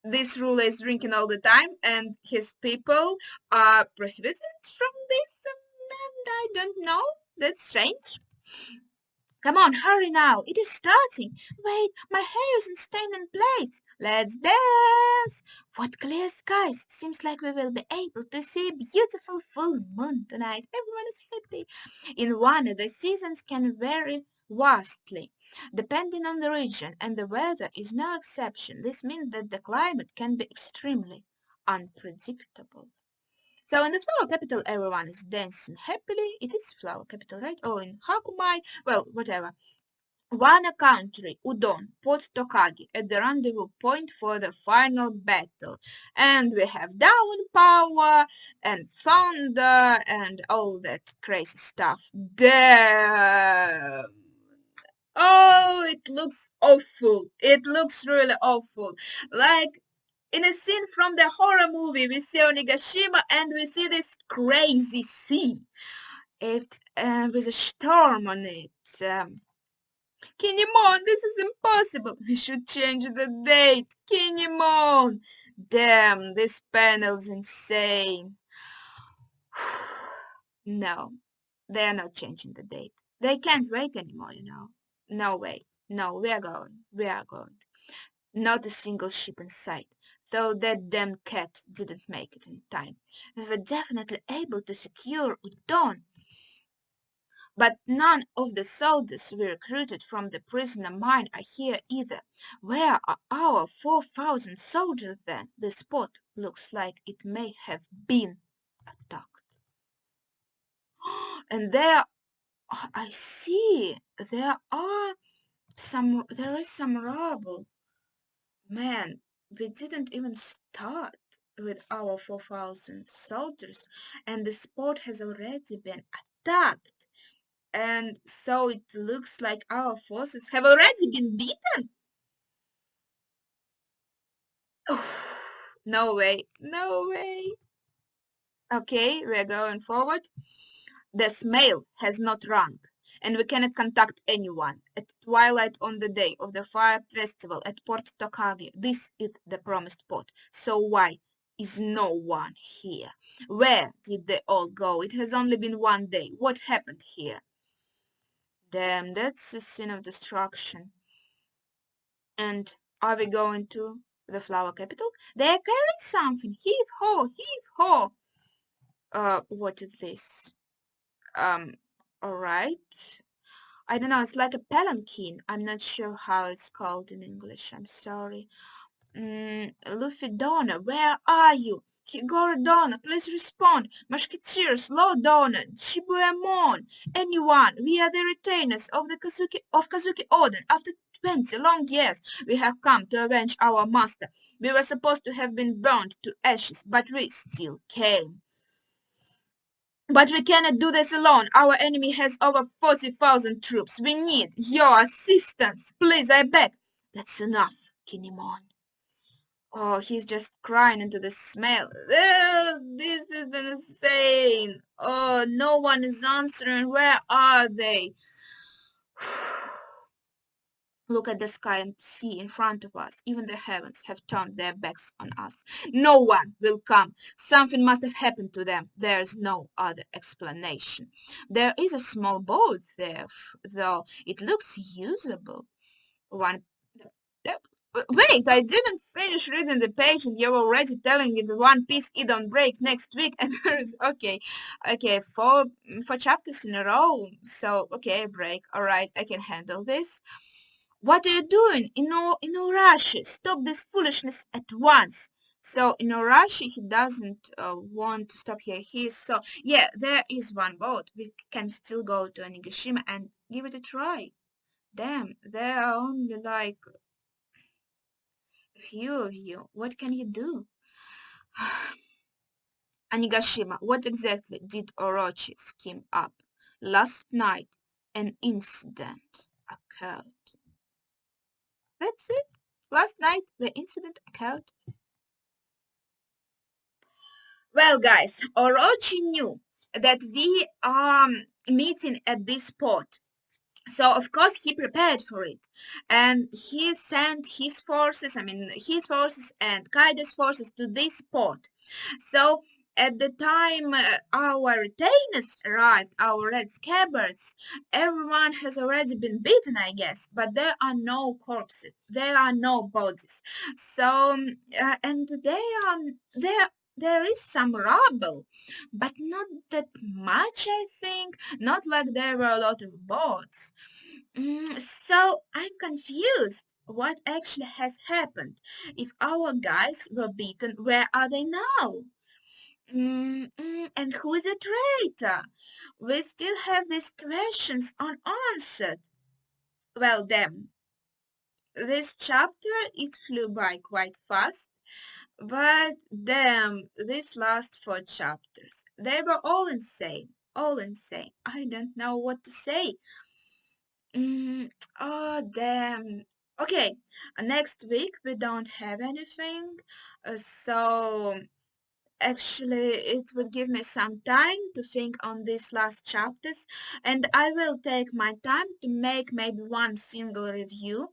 this rule is drinking all the time and his people are prohibited from this? And I don't know. That's strange. Come on, hurry now. It is starting. Wait, my hair isn't staying in place. Let's dance. What clear skies. Seems like we will be able to see a beautiful full moon tonight. Everyone is happy. In one, the seasons can vary vastly, depending on the region, and the weather is no exception. This means that the climate can be extremely unpredictable. So in the flower capital, everyone is dancing happily. It is flower capital, right? Or in Hakumai, well, whatever. Wano country, Udon, Port Tokage, at the rendezvous point for the final battle. And we have down power and thunder and all that crazy stuff. Damn! Oh, it looks awful. It looks really awful. Like in a scene from the horror movie, we see Onigashima and we see this crazy sea. It with a storm on it. Kinemon, this is impossible. We should change the date. Kinemon. Damn, this panel's insane. No, they are not changing the date. They can't wait anymore, you know. No way. No, we are going. We are going. Not a single ship in sight, though that damned cat didn't make it in time. We were definitely able to secure Udon. But none of the soldiers we recruited from the prisoner mine are here either. Where are our 4,000 soldiers then? The spot looks like it may have been attacked. And there, I see, there is some rubble. Man, we didn't even start with our 4,000 soldiers, and the spot has already been attacked. And so it looks like our forces have already been beaten. No way, no way. Okay, we're going forward. The smell has not rung, and we cannot contact anyone. At twilight on the day of the fire festival at Port Tokage, this is the promised port. So why is no one here? Where did they all go? It has only been one day. What happened here? Damn, that's a scene of destruction. And are we going to the flower capital? They are carrying something. Heave ho, heave ho. What is this? Alright. I don't know, it's like a palanquin. I'm not sure how it's called in English. I'm sorry. Luffy Donna, where are you? Higoro Donna, please respond. Musketeers, Law Donna, Shibuemon, anyone. We are the retainers of Kazuki Oden. After 20 long years, we have come to avenge our master. We were supposed to have been burned to ashes, but we still came. But we cannot do this alone. Our enemy has over 40,000 troops. We need your assistance. Please, I beg. That's enough, Kinemon. Oh, he's just crying into the smell. This is insane. Oh, no one is answering. Where are they? Look at the sky and see in front of us. Even the heavens have turned their backs on us. No one will come. Something must have happened to them. There's no other explanation. There is a small boat there, though it looks usable. One. Wait, I didn't finish reading the page and you're already telling me the One Piece Eat on break next week. And okay, okay, four chapters in a row. So okay, break. All right, I can handle this. What are you doing? Inuarashi, stop this foolishness at once. So Inuarashi, he doesn't want to stop here. So yeah, there is one boat. We can still go to Onigashima and give it a try. Damn, there are only like a few of you. What can you do? Onigashima, what exactly did Orochi scheme up? Last night, an incident occurred. That's it. Last night, the incident occurred. Well, guys, Orochi knew that we are meeting at this spot. So, of course, he prepared for it. And he sent his forces and Kaido's forces to this spot. So, at the time our retainers arrived, our red scabbards, everyone has already been beaten, I guess, but there are no corpses, there are no bodies. So, and there is some rubble, but not that much, I think. Not like there were a lot of boats. So I'm confused. What actually has happened? If our guys were beaten, where are they now? And who is a traitor? We still have these questions unanswered. Well, then, this chapter, it flew by quite fast, but damn, these last four chapters, they were all insane, all insane. I don't know what to say. Oh, damn. Okay, next week we don't have anything, so actually, it would give me some time to think on these last chapters, and I will take my time to make maybe one single review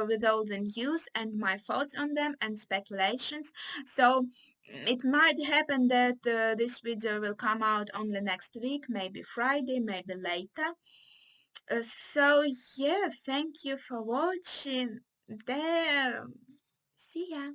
with all the news and my thoughts on them and speculations. So it might happen that this video will come out only next week, maybe Friday, maybe later. So yeah, thank you for watching. There. See ya.